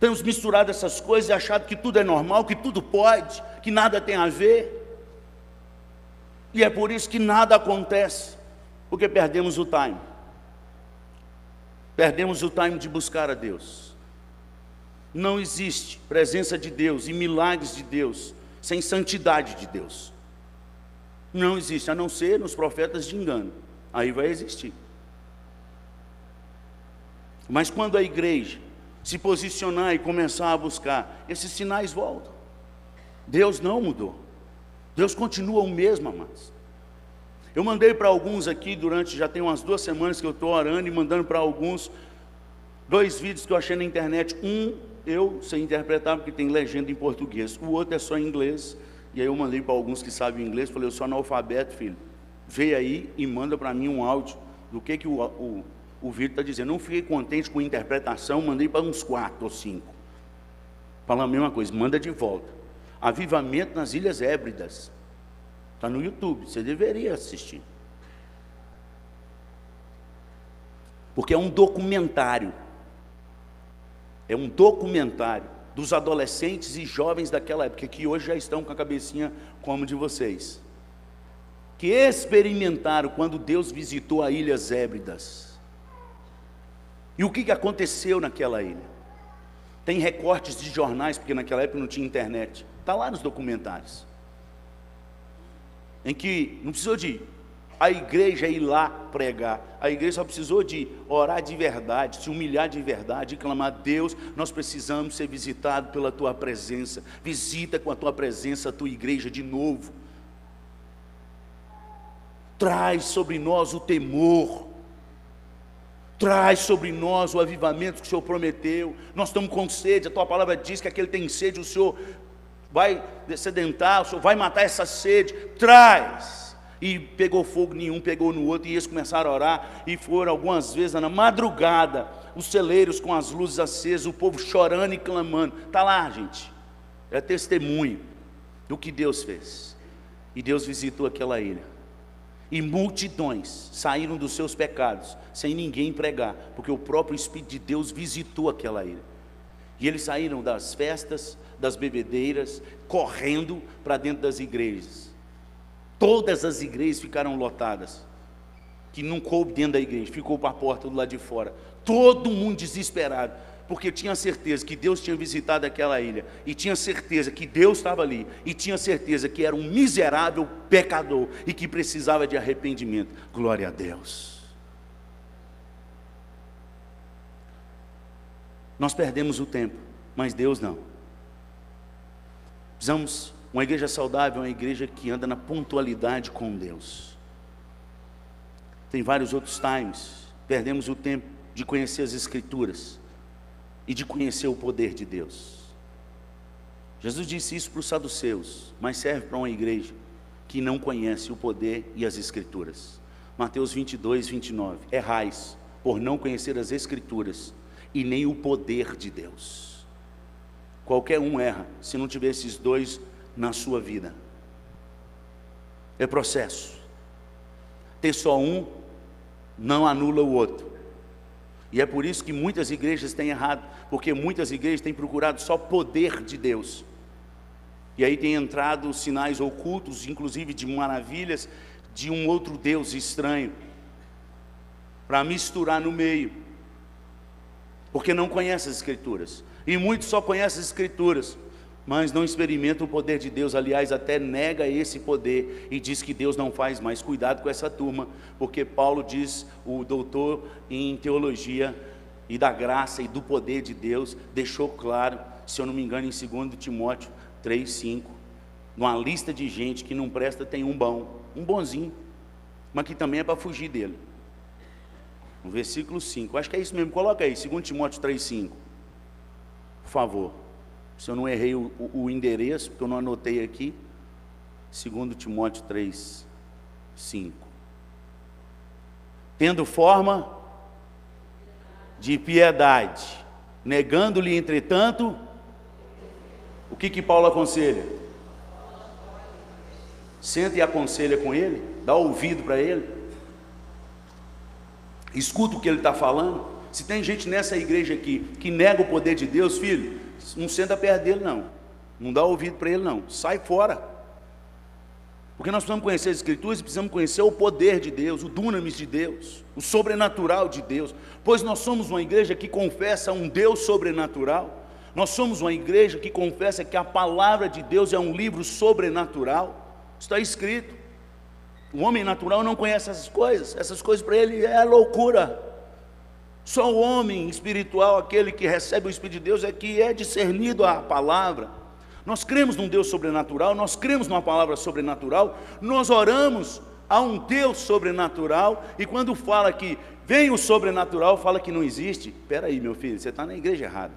Temos misturado essas coisas e achado que tudo é normal, que tudo pode, que nada tem a ver. E é por isso que nada acontece, porque perdemos o time. Perdemos o time de buscar a Deus. Não existe presença de Deus e milagres de Deus sem santidade de Deus. Não existe, a não ser nos profetas de engano. Aí vai existir. Mas quando a igreja se posicionar e começar a buscar, esses sinais voltam. Deus não mudou. Deus continua o mesmo, amados. Eu mandei para alguns aqui já tem umas 2 semanas que eu estou orando e mandando para alguns 2 vídeos que eu achei na internet. Um eu sei interpretar porque tem legenda em português, o outro é só em inglês. E aí eu mandei para alguns que sabem inglês, falei: eu sou analfabeto, filho, vê aí e manda para mim um áudio do que o vídeo está dizendo. Não fiquei contente com a interpretação, mandei para uns 4 ou 5, falando a mesma coisa, manda de volta. Avivamento nas Ilhas Hébridas, está no YouTube, você deveria assistir, porque é um documentário dos adolescentes e jovens daquela época, que hoje já estão com a cabecinha como de vocês, que experimentaram quando Deus visitou a Ilhas Hébridas. E o que aconteceu naquela ilha? Tem recortes de jornais, porque naquela época não tinha internet, está lá nos documentários, em que não precisou de a igreja ir lá pregar, a igreja só precisou de orar de verdade, se humilhar de verdade e clamar: Deus, nós precisamos ser visitados pela Tua presença, visita com a Tua presença a Tua igreja de novo, traz sobre nós o temor, traz sobre nós o avivamento que o Senhor prometeu. Nós estamos com sede, a Tua palavra diz que aquele tem sede, o Senhor vai sedentar, o Senhor vai matar essa sede. Traz, e pegou fogo nenhum, pegou no outro, e eles começaram a orar, e foram algumas vezes na madrugada, os celeiros com as luzes acesas, o povo chorando e clamando. Está lá, gente, é testemunho do que Deus fez. E Deus visitou aquela ilha, e multidões saíram dos seus pecados, sem ninguém pregar, porque o próprio Espírito de Deus visitou aquela ilha. E eles saíram das festas, das bebedeiras, correndo para dentro das igrejas. Todas as igrejas ficaram lotadas, que não coube dentro da igreja, ficou para a porta do lado de fora. Todo mundo desesperado, porque tinha certeza que Deus tinha visitado aquela ilha, e tinha certeza que Deus estava ali, e tinha certeza que era um miserável pecador, e que precisava de arrependimento. Glória a Deus. Nós perdemos o tempo, mas Deus não. Precisamos, uma igreja saudável é uma igreja que anda na pontualidade com Deus. Tem vários outros times, perdemos o tempo de conhecer as Escrituras e de conhecer o poder de Deus. Jesus disse isso para os saduceus, mas serve para uma igreja que não conhece o poder e as Escrituras. Mateus 22, 29. Errais por não conhecer as Escrituras e nem o poder de Deus. Qualquer um erra se não tiver esses dois na sua vida. É processo. Ter só um não anula o outro. E é por isso que muitas igrejas têm errado, porque muitas igrejas têm procurado só poder de Deus. E aí tem entrado sinais ocultos, inclusive de maravilhas, de um outro Deus estranho, para misturar no meio, porque não conhece as Escrituras. E muitos só conhecem as Escrituras, mas não experimentam o poder de Deus. Aliás, até nega esse poder e diz que Deus não faz mais. Cuidado com essa turma, porque Paulo diz, o doutor em teologia e da graça e do poder de Deus, deixou claro, se eu não me engano, em 2 Timóteo 3:5, numa lista de gente que não presta, tem um bom, um bonzinho, mas que também é para fugir dele. No versículo 5, acho que é isso mesmo, coloca aí, 2 Timóteo 3:5, por favor. Se eu não errei o endereço, porque eu não anotei aqui, 2 Timóteo 3:5. Tendo forma de piedade, negando-lhe, entretanto, o que Paulo aconselha? Senta e aconselha com ele, dá ouvido para ele, escuta o que ele está falando. Se tem gente nessa igreja aqui que nega o poder de Deus, filho, não senta perto dele não, não dá ouvido para ele não, sai fora. Porque nós precisamos conhecer as Escrituras e precisamos conhecer o poder de Deus, o dunamis de Deus, o sobrenatural de Deus. Pois nós somos uma igreja que confessa um Deus sobrenatural. Nós somos uma igreja que confessa que a palavra de Deus é um livro sobrenatural. Está escrito. O homem natural não conhece essas coisas para ele é loucura. Só o homem espiritual, aquele que recebe o Espírito de Deus, é que é discernido a palavra. Nós cremos num Deus sobrenatural, nós cremos numa palavra sobrenatural, nós oramos a um Deus sobrenatural, e quando fala que vem o sobrenatural, fala que não existe. Espera aí, meu filho, você está na igreja errada.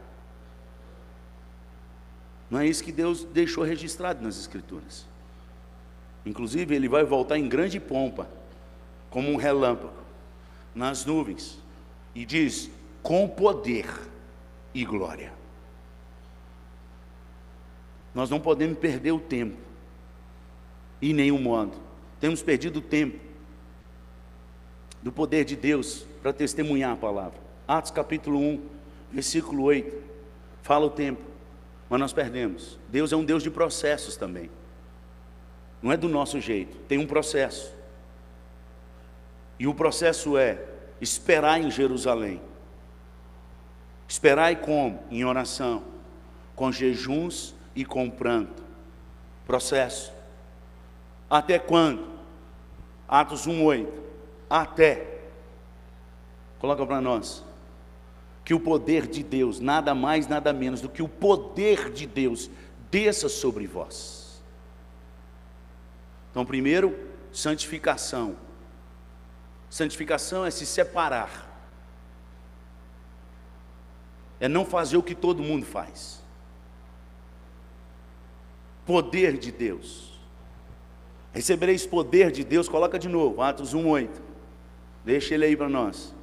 Não é isso que Deus deixou registrado nas Escrituras. Inclusive, Ele vai voltar em grande pompa, como um relâmpago, nas nuvens, e diz, com poder e glória. Nós não podemos perder o tempo, em nenhum modo. Temos perdido o tempo do poder de Deus para testemunhar a palavra. Atos capítulo 1, versículo 8, fala o tempo, mas nós perdemos. Deus é um Deus de processos também. Não é do nosso jeito, tem um processo. E o processo é esperar em Jerusalém. Esperar e como? Em oração, com jejuns e com pranto. Processo. Até quando? Atos 1:8. Até. Coloca para nós. Que o poder de Deus, nada mais, nada menos do que o poder de Deus, desça sobre vós. Então, primeiro, santificação. Santificação é se separar. É não fazer o que todo mundo faz. Poder de Deus. Recebereis poder de Deus, coloca de novo, Atos 1:8. Deixa ele aí para nós.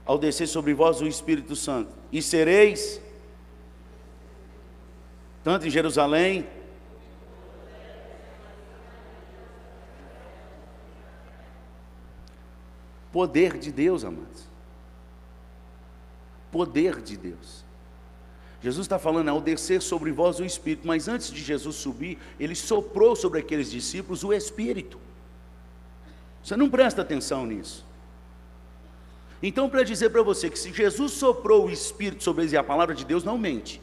Ao descer sobre vós o Espírito Santo, e sereis, tanto em Jerusalém, poder de Deus, amados. Poder de Deus. Jesus está falando, ao descer sobre vós o Espírito, mas antes de Jesus subir, ele soprou sobre aqueles discípulos o Espírito. Você não presta atenção nisso. Então, para dizer para você que se Jesus soprou o Espírito sobre eles, e a palavra de Deus não mente.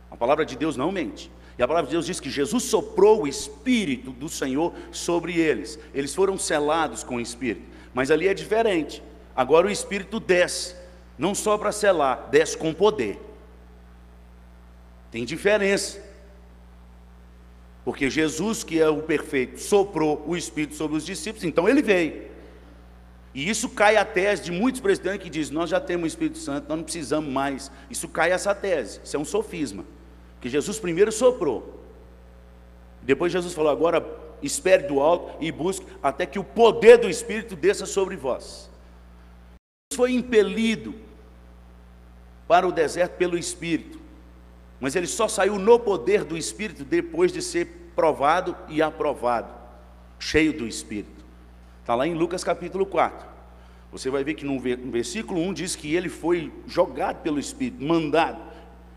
A palavra de Deus não mente. E a palavra de Deus diz que Jesus soprou o Espírito do Senhor sobre eles. Eles foram selados com o Espírito. Mas ali é diferente. Agora o Espírito desce, não só para selar, desce com poder. Tem diferença. Porque Jesus, que é o perfeito, soprou o Espírito sobre os discípulos, então ele veio. E isso cai a tese de muitos presbiterianos que dizem, nós já temos o Espírito Santo, nós não precisamos mais. Isso cai essa tese, isso é um sofisma. Porque Jesus primeiro soprou. Depois Jesus falou, agora espere do alto e busque até que o poder do Espírito desça sobre vós. Jesus foi impelido para o deserto pelo Espírito. Mas ele só saiu no poder do Espírito depois de ser provado e aprovado, cheio do Espírito. Está lá em Lucas capítulo 4. Você vai ver que no versículo 1 diz que ele foi jogado pelo Espírito, mandado,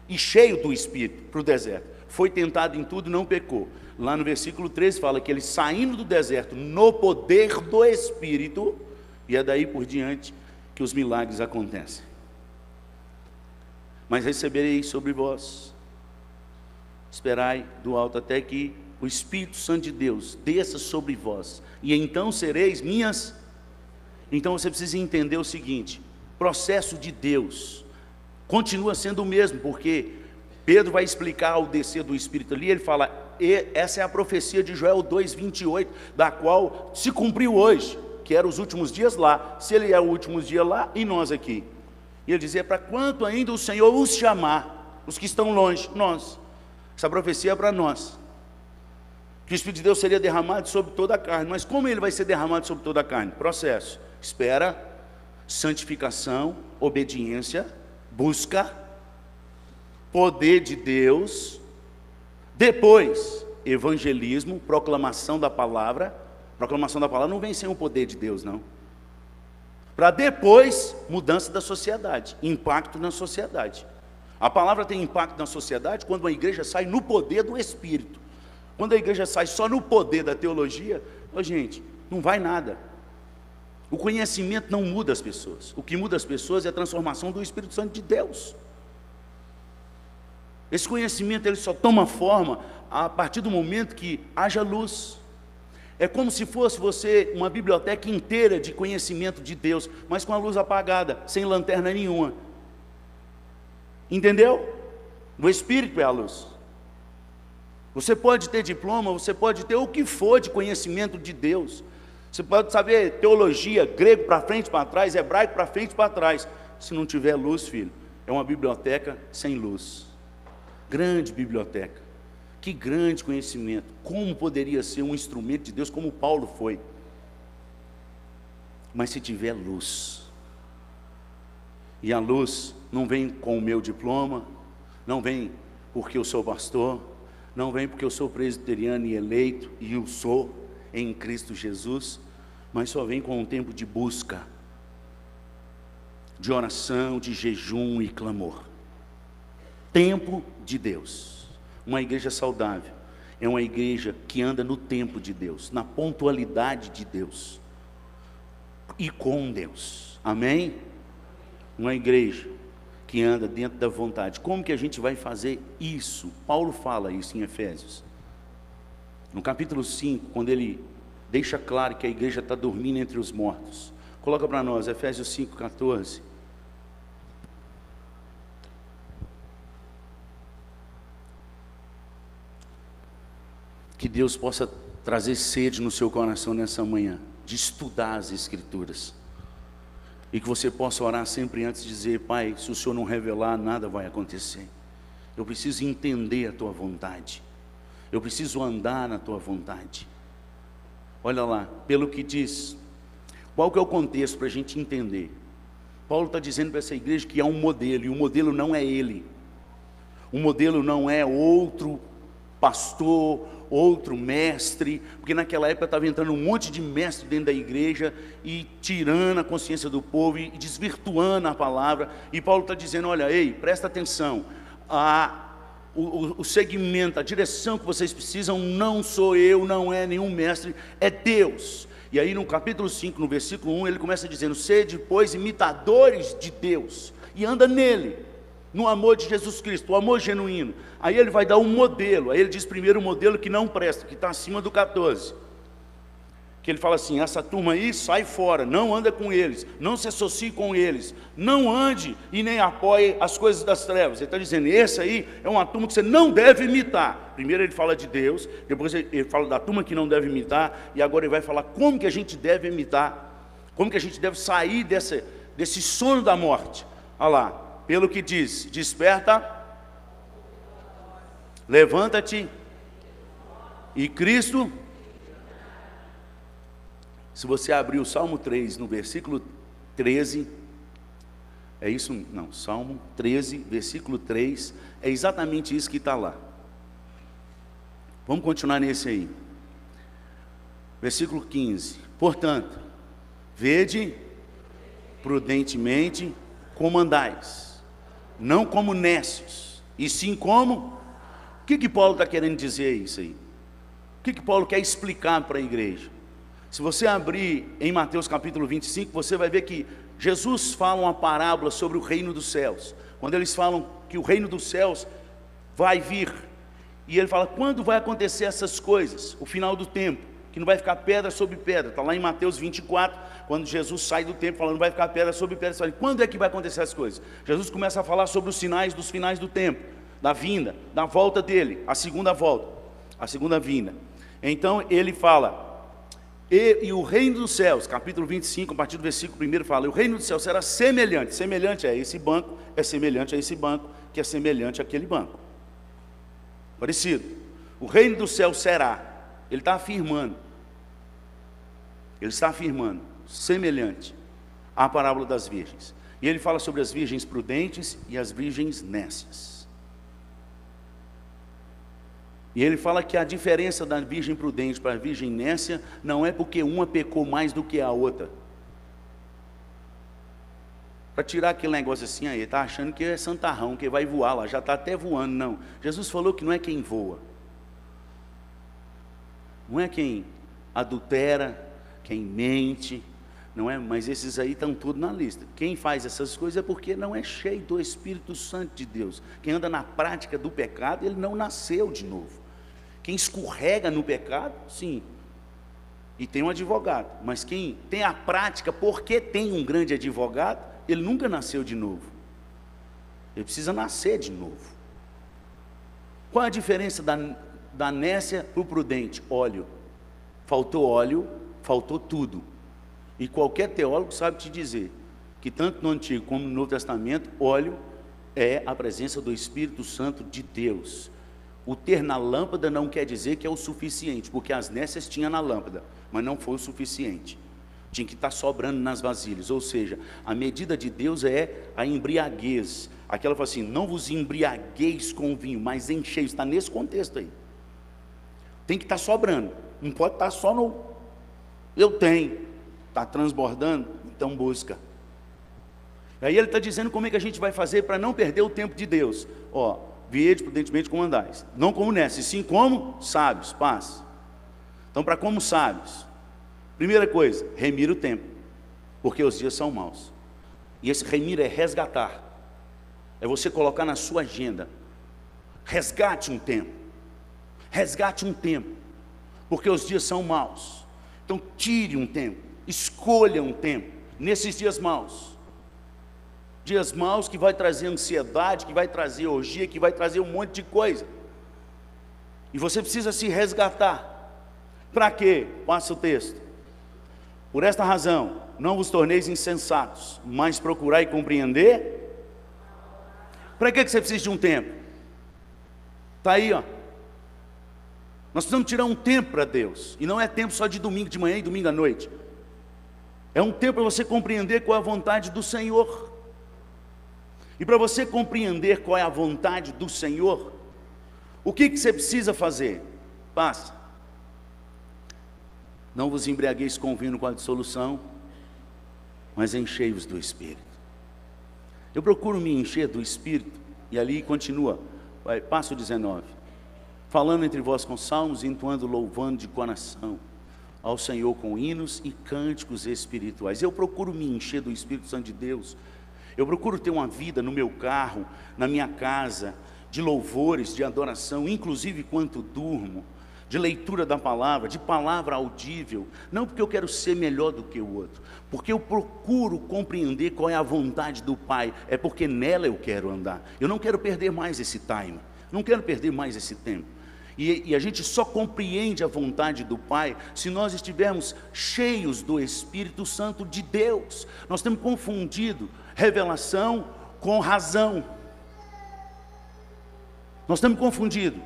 e cheio do Espírito para o deserto. Foi tentado em tudo, não pecou. Lá no versículo 13 fala que ele saindo do deserto no poder do Espírito, e é daí por diante que os milagres acontecem. Mas recebereis sobre vós, esperai do alto até que o Espírito Santo de Deus desça sobre vós, e então sereis minhas. Então você precisa entender o seguinte, processo de Deus continua sendo o mesmo, porque Pedro vai explicar ao descer do Espírito ali, ele fala, essa é a profecia de Joel 2:28, da qual se cumpriu hoje, que eram os últimos dias lá, se ele é o último dia lá, e nós aqui. E ele dizia, para quanto ainda o Senhor os chamar, os que estão longe, nós. Essa profecia é para nós. Que o Espírito de Deus seria derramado sobre toda a carne. Mas como ele vai ser derramado sobre toda a carne? Processo. Espera, santificação, obediência, busca, poder de Deus. Depois, evangelismo, proclamação da palavra. Proclamação da palavra não vem sem o poder de Deus, não. Para depois, mudança da sociedade, impacto na sociedade. A palavra tem impacto na sociedade quando a igreja sai no poder do Espírito. Quando a igreja sai só no poder da teologia, gente, não vai nada. O conhecimento não muda as pessoas. O que muda as pessoas é a transformação do Espírito Santo de Deus. Esse conhecimento ele só toma forma a partir do momento que haja luz. É como se fosse você uma biblioteca inteira de conhecimento de Deus, mas com a luz apagada, sem lanterna nenhuma. Entendeu? O Espírito é a luz. Você pode ter diploma, você pode ter o que for de conhecimento de Deus. Você pode saber teologia, grego para frente, para trás, hebraico para frente, para trás. Se não tiver luz, filho, é uma biblioteca sem luz. Grande biblioteca. Que grande conhecimento. Como poderia ser um instrumento de Deus como Paulo foi? Mas se tiver luz. E a luz não vem com o meu diploma, não vem porque eu sou pastor, não vem porque eu sou presbiteriano e eleito, e eu sou em Cristo Jesus, mas só vem com um tempo de busca, de oração, de jejum e clamor. Tempo de Deus. Uma igreja saudável é uma igreja que anda no tempo de Deus, na pontualidade de Deus e com Deus. Amém? Uma igreja que anda dentro da vontade. Como que a gente vai fazer isso? Paulo fala isso em Efésios. No capítulo 5, quando ele deixa claro que a igreja está dormindo entre os mortos. Coloca para nós, Efésios 5:14. Que Deus possa trazer sede no seu coração nessa manhã, de estudar as Escrituras. E que você possa orar sempre antes de dizer, Pai, se o Senhor não revelar, nada vai acontecer. Eu preciso entender a Tua vontade. Eu preciso andar na Tua vontade. Olha lá, pelo que diz. Qual que é o contexto para a gente entender? Paulo está dizendo para essa igreja que há um modelo, e o modelo não é ele. O modelo não é outro pastor, outro mestre, porque naquela época estava entrando um monte de mestre dentro da igreja e tirando a consciência do povo e desvirtuando a palavra. E Paulo está dizendo: olha, ei, presta atenção, o segmento, a direção que vocês precisam não sou eu, não é nenhum mestre, é Deus. E aí no capítulo 5, no versículo 1, ele começa dizendo: sede, pois, imitadores de Deus, e anda nele, no amor de Jesus Cristo, o amor genuíno. Aí ele vai dar um modelo. Aí ele diz primeiro o modelo que não presta, que está acima do 14, que ele fala assim: essa turma aí sai fora, não anda com eles, não se associe com eles, não ande e nem apoie as coisas das trevas. Ele está dizendo: esse aí é uma turma que você não deve imitar. Primeiro ele fala de Deus, depois ele fala da turma que não deve imitar, e agora ele vai falar como que a gente deve imitar, como que a gente deve sair desse sono da morte. Olha lá, pelo que diz: desperta, levanta-te, e Cristo. Se você abrir o Salmo 3, no versículo 13, é isso? Não, Salmo 13, versículo 3, é exatamente isso que está lá. Vamos continuar nesse aí. Versículo 15: portanto, vede prudentemente como andais, não como nécios, e sim como... O que Paulo está querendo dizer isso aí? O que Paulo quer explicar para a igreja? Se você abrir em Mateus capítulo 25, você vai ver que Jesus fala uma parábola sobre o reino dos céus. Quando eles falam que o reino dos céus vai vir, e ele fala: quando vai acontecer essas coisas? O final do tempo, que não vai ficar pedra sobre pedra. Está lá em Mateus 24, quando Jesus sai do templo falando: não vai ficar pedra sobre pedra. Fala, quando é que vai acontecer as coisas? Jesus começa a falar sobre os sinais dos finais do tempo, da vinda, da volta dele, a segunda volta, a segunda vinda. Então ele fala: e o reino dos céus, capítulo 25, a partir do versículo 1 fala: o reino dos céus será semelhante. Semelhante a esse banco, é semelhante a esse banco, que é semelhante àquele banco. Parecido. O reino dos céus será, ele está afirmando, semelhante à parábola das virgens. E ele fala sobre as virgens prudentes e as virgens nécias. E ele fala que a diferença da virgem prudente para a virgem nécia não é porque uma pecou mais do que a outra. Para tirar aquele negócio assim, aí está achando que é santarrão, que vai voar lá, já está até voando. Não, Jesus falou que não é quem voa, não é quem adultera, quem mente, não é? Mas esses aí estão tudo na lista. Quem faz essas coisas é porque não é cheio do Espírito Santo de Deus. Quem anda na prática do pecado, ele não nasceu de novo. Quem escorrega no pecado, sim, e tem um advogado. Mas quem tem a prática, porque tem um grande advogado, ele nunca nasceu de novo. Ele precisa nascer de novo. Qual a diferença da nécia para o prudente? Óleo. Faltou óleo, faltou tudo. E qualquer teólogo sabe te dizer que tanto no Antigo como no Novo Testamento, óleo é a presença do Espírito Santo de Deus. O ter na lâmpada não quer dizer que é o suficiente, porque as nécias tinham na lâmpada, mas não foi o suficiente. Tinha que estar sobrando nas vasilhas. Ou seja, a medida de Deus é a embriaguez. Aquela fala assim: não vos embriagueis com vinho, mas enchei. Está nesse contexto aí. Tem que estar sobrando. Não pode estar só no... eu tenho. Está transbordando? Então busca. Aí ele está dizendo como é que a gente vai fazer para não perder o tempo de Deus. Vede prudentemente como andais, não como nécios, sim como sábios. Paz. Então, para como sábios, primeira coisa, remir o tempo, porque os dias são maus. E esse remir é resgatar, é você colocar na sua agenda: resgate um tempo, porque os dias são maus. Então tire um tempo, escolha um tempo nesses dias maus. Dias maus que vai trazer ansiedade, que vai trazer orgia, que vai trazer um monte de coisa. E você precisa se resgatar. Para quê? Passa o texto. Por esta razão, não vos torneis insensatos, mas procurai compreender. Para que você precisa de um tempo? Está aí, Nós precisamos tirar um tempo para Deus, e não é tempo só de domingo de manhã e domingo à noite. É um tempo para você compreender qual é a vontade do Senhor. E para você compreender qual é a vontade do Senhor, o que você precisa fazer? Passa. Não vos embriagueis com vinho com a dissolução, mas enchei-vos do Espírito. Eu procuro me encher do Espírito, e ali continua, passo 19. Falando entre vós com salmos, entoando, louvando de coração ao Senhor com hinos e cânticos espirituais. Eu procuro me encher do Espírito Santo de Deus. Eu procuro ter uma vida no meu carro, na minha casa, de louvores, de adoração, inclusive enquanto durmo, de leitura da palavra, de palavra audível, não porque eu quero ser melhor do que o outro, porque eu procuro compreender qual é a vontade do Pai, é porque nela eu quero andar. Eu não quero perder mais esse time, não quero perder mais esse tempo. E a gente só compreende a vontade do Pai se nós estivermos cheios do Espírito Santo de Deus. Nós temos confundido revelação com razão. Nós temos confundido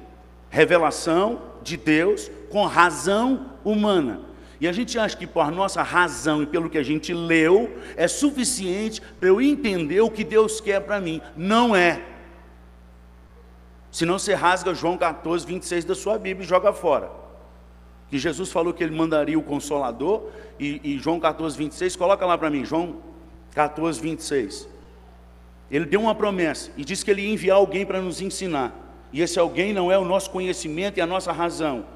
revelação de Deus com razão humana. E a gente acha que por nossa razão e pelo que a gente leu, é suficiente para eu entender o que Deus quer para mim. Não é. Senão você rasga João 14, 26 da sua Bíblia e joga fora. Que Jesus falou que Ele mandaria o Consolador, e João 14, 26, coloca lá para mim, João 14, 26. Ele deu uma promessa e disse que Ele ia enviar alguém para nos ensinar. E esse alguém não é o nosso conhecimento e a nossa razão,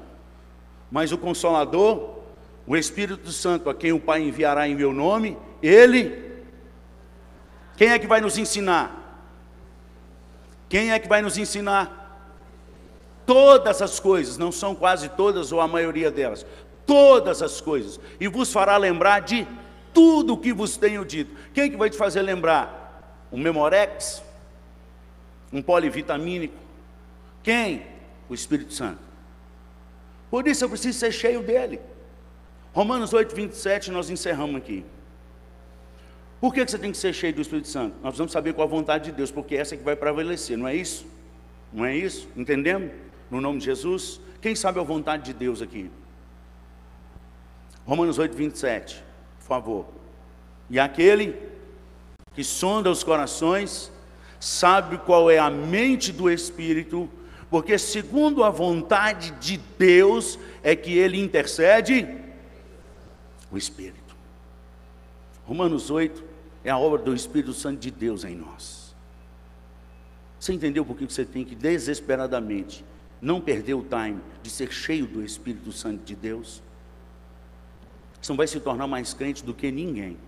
mas o Consolador, o Espírito Santo, a quem o Pai enviará em meu nome, Ele, quem é que vai nos ensinar? Quem é que vai nos ensinar? Todas as coisas, não são quase todas ou a maioria delas, todas as coisas, e vos fará lembrar de tudo o que vos tenho dito. Quem é que vai te fazer lembrar? Um Memorex? Um polivitamínico? Quem? O Espírito Santo. Por isso eu preciso ser cheio dele. Romanos 8, 27, nós encerramos aqui. Por que você tem que ser cheio do Espírito Santo? Nós precisamos saber qual a vontade de Deus, porque essa é que vai prevalecer, não é isso? Não é isso? Entendemos? No nome de Jesus. Quem sabe a vontade de Deus aqui? Romanos 8, 27, por favor. E aquele que sonda os corações, sabe qual é a mente do Espírito, porque segundo a vontade de Deus, é que Ele intercede o Espírito. Romanos 8 é a obra do Espírito Santo de Deus em nós. Você entendeu por que você tem que desesperadamente não perder o time de ser cheio do Espírito Santo de Deus? Você não vai se tornar mais crente do que ninguém,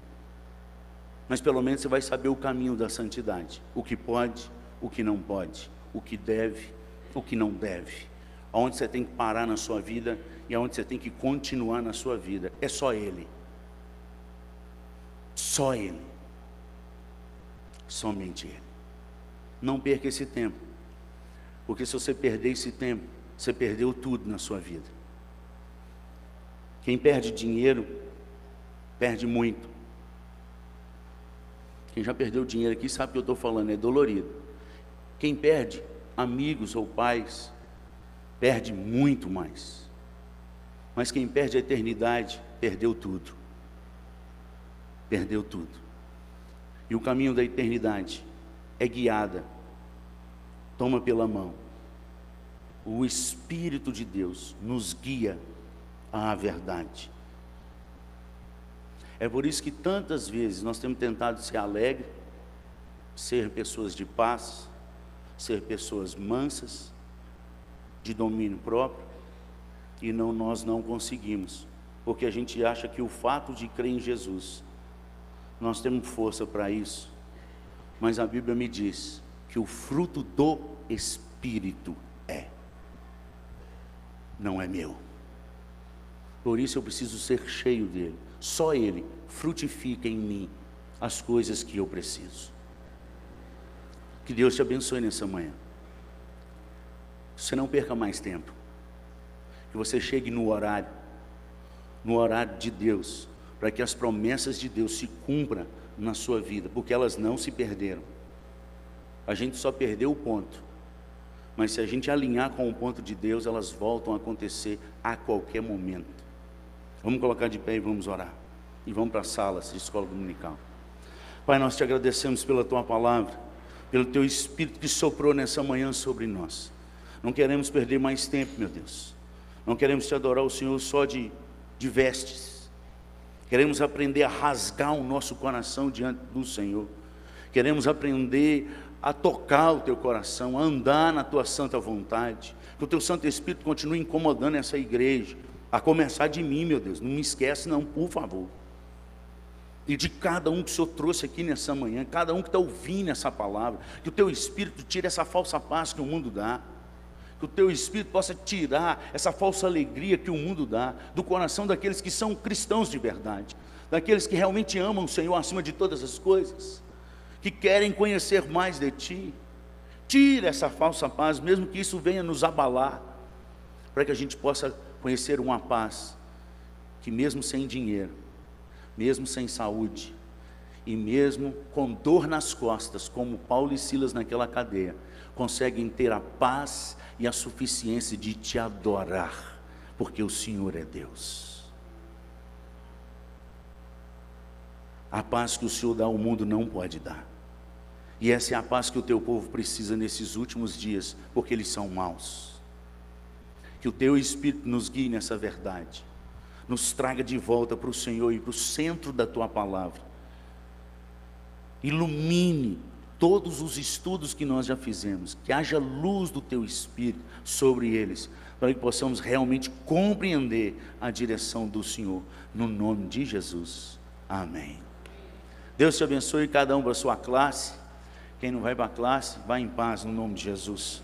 mas pelo menos você vai saber o caminho da santidade, o que pode, o que não pode, o que deve, o que não deve, aonde você tem que parar na sua vida e aonde você tem que continuar na sua vida. É só Ele. Só Ele. Somente Ele. Não perca esse tempo, porque se você perder esse tempo, você perdeu tudo na sua vida. Quem perde dinheiro, perde muito. Quem já perdeu dinheiro aqui sabe o que eu estou falando, é dolorido. Quem perde amigos ou pais, perde muito mais. Mas quem perde a eternidade, perdeu tudo. Perdeu tudo. E o caminho da eternidade é guiada, toma pela mão. O Espírito de Deus nos guia à verdade. É por isso que tantas vezes nós temos tentado ser alegre, ser pessoas de paz, ser pessoas mansas, de domínio próprio, e nós não conseguimos, porque a gente acha que o fato de crer em Jesus, nós temos força para isso, mas a Bíblia me diz que o fruto do Espírito não é meu. Por isso eu preciso ser cheio dele. Só Ele frutifica em mim as coisas que eu preciso. Que Deus te abençoe nessa manhã. Você não perca mais tempo. Que você chegue no horário de Deus, para que as promessas de Deus se cumpram na sua vida, porque elas não se perderam. A gente só perdeu o ponto, Mas se a gente alinhar com o ponto de Deus, elas voltam a acontecer a qualquer momento. Vamos colocar de pé e vamos orar. E vamos para as salas de escola dominical. Pai, nós te agradecemos pela tua palavra, pelo teu Espírito que soprou nessa manhã sobre nós. Não queremos perder mais tempo, meu Deus. Não queremos te adorar o Senhor só de vestes. Queremos aprender a rasgar o nosso coração diante do Senhor. Queremos aprender a tocar o teu coração, a andar na tua santa vontade. Que o teu Santo Espírito continue incomodando essa igreja, a começar de mim, meu Deus. Não me esquece não, por favor. E de cada um que o Senhor trouxe aqui nessa manhã, cada um que está ouvindo essa palavra, que o teu Espírito tire essa falsa paz que o mundo dá. Que o teu Espírito possa tirar essa falsa alegria que o mundo dá do coração daqueles que são cristãos de verdade, daqueles que realmente amam o Senhor acima de todas as coisas, que querem conhecer mais de Ti. Tira essa falsa paz, mesmo que isso venha nos abalar, para que a gente possa conhecer uma paz que mesmo sem dinheiro, mesmo sem saúde, e mesmo com dor nas costas, como Paulo e Silas naquela cadeia, conseguem ter a paz e a suficiência de te adorar, porque o Senhor é Deus. A paz que o Senhor dá ao mundo não pode dar, e essa é a paz que o teu povo precisa nesses últimos dias, porque eles são maus. Que o teu Espírito nos guie nessa verdade, nos traga de volta para o Senhor e para o centro da tua palavra. Ilumine todos os estudos que nós já fizemos, que haja luz do teu Espírito sobre eles, para que possamos realmente compreender a direção do Senhor, no nome de Jesus, amém. Deus te abençoe, cada um para a sua classe. Quem não vai para a classe, vai em paz, no nome de Jesus.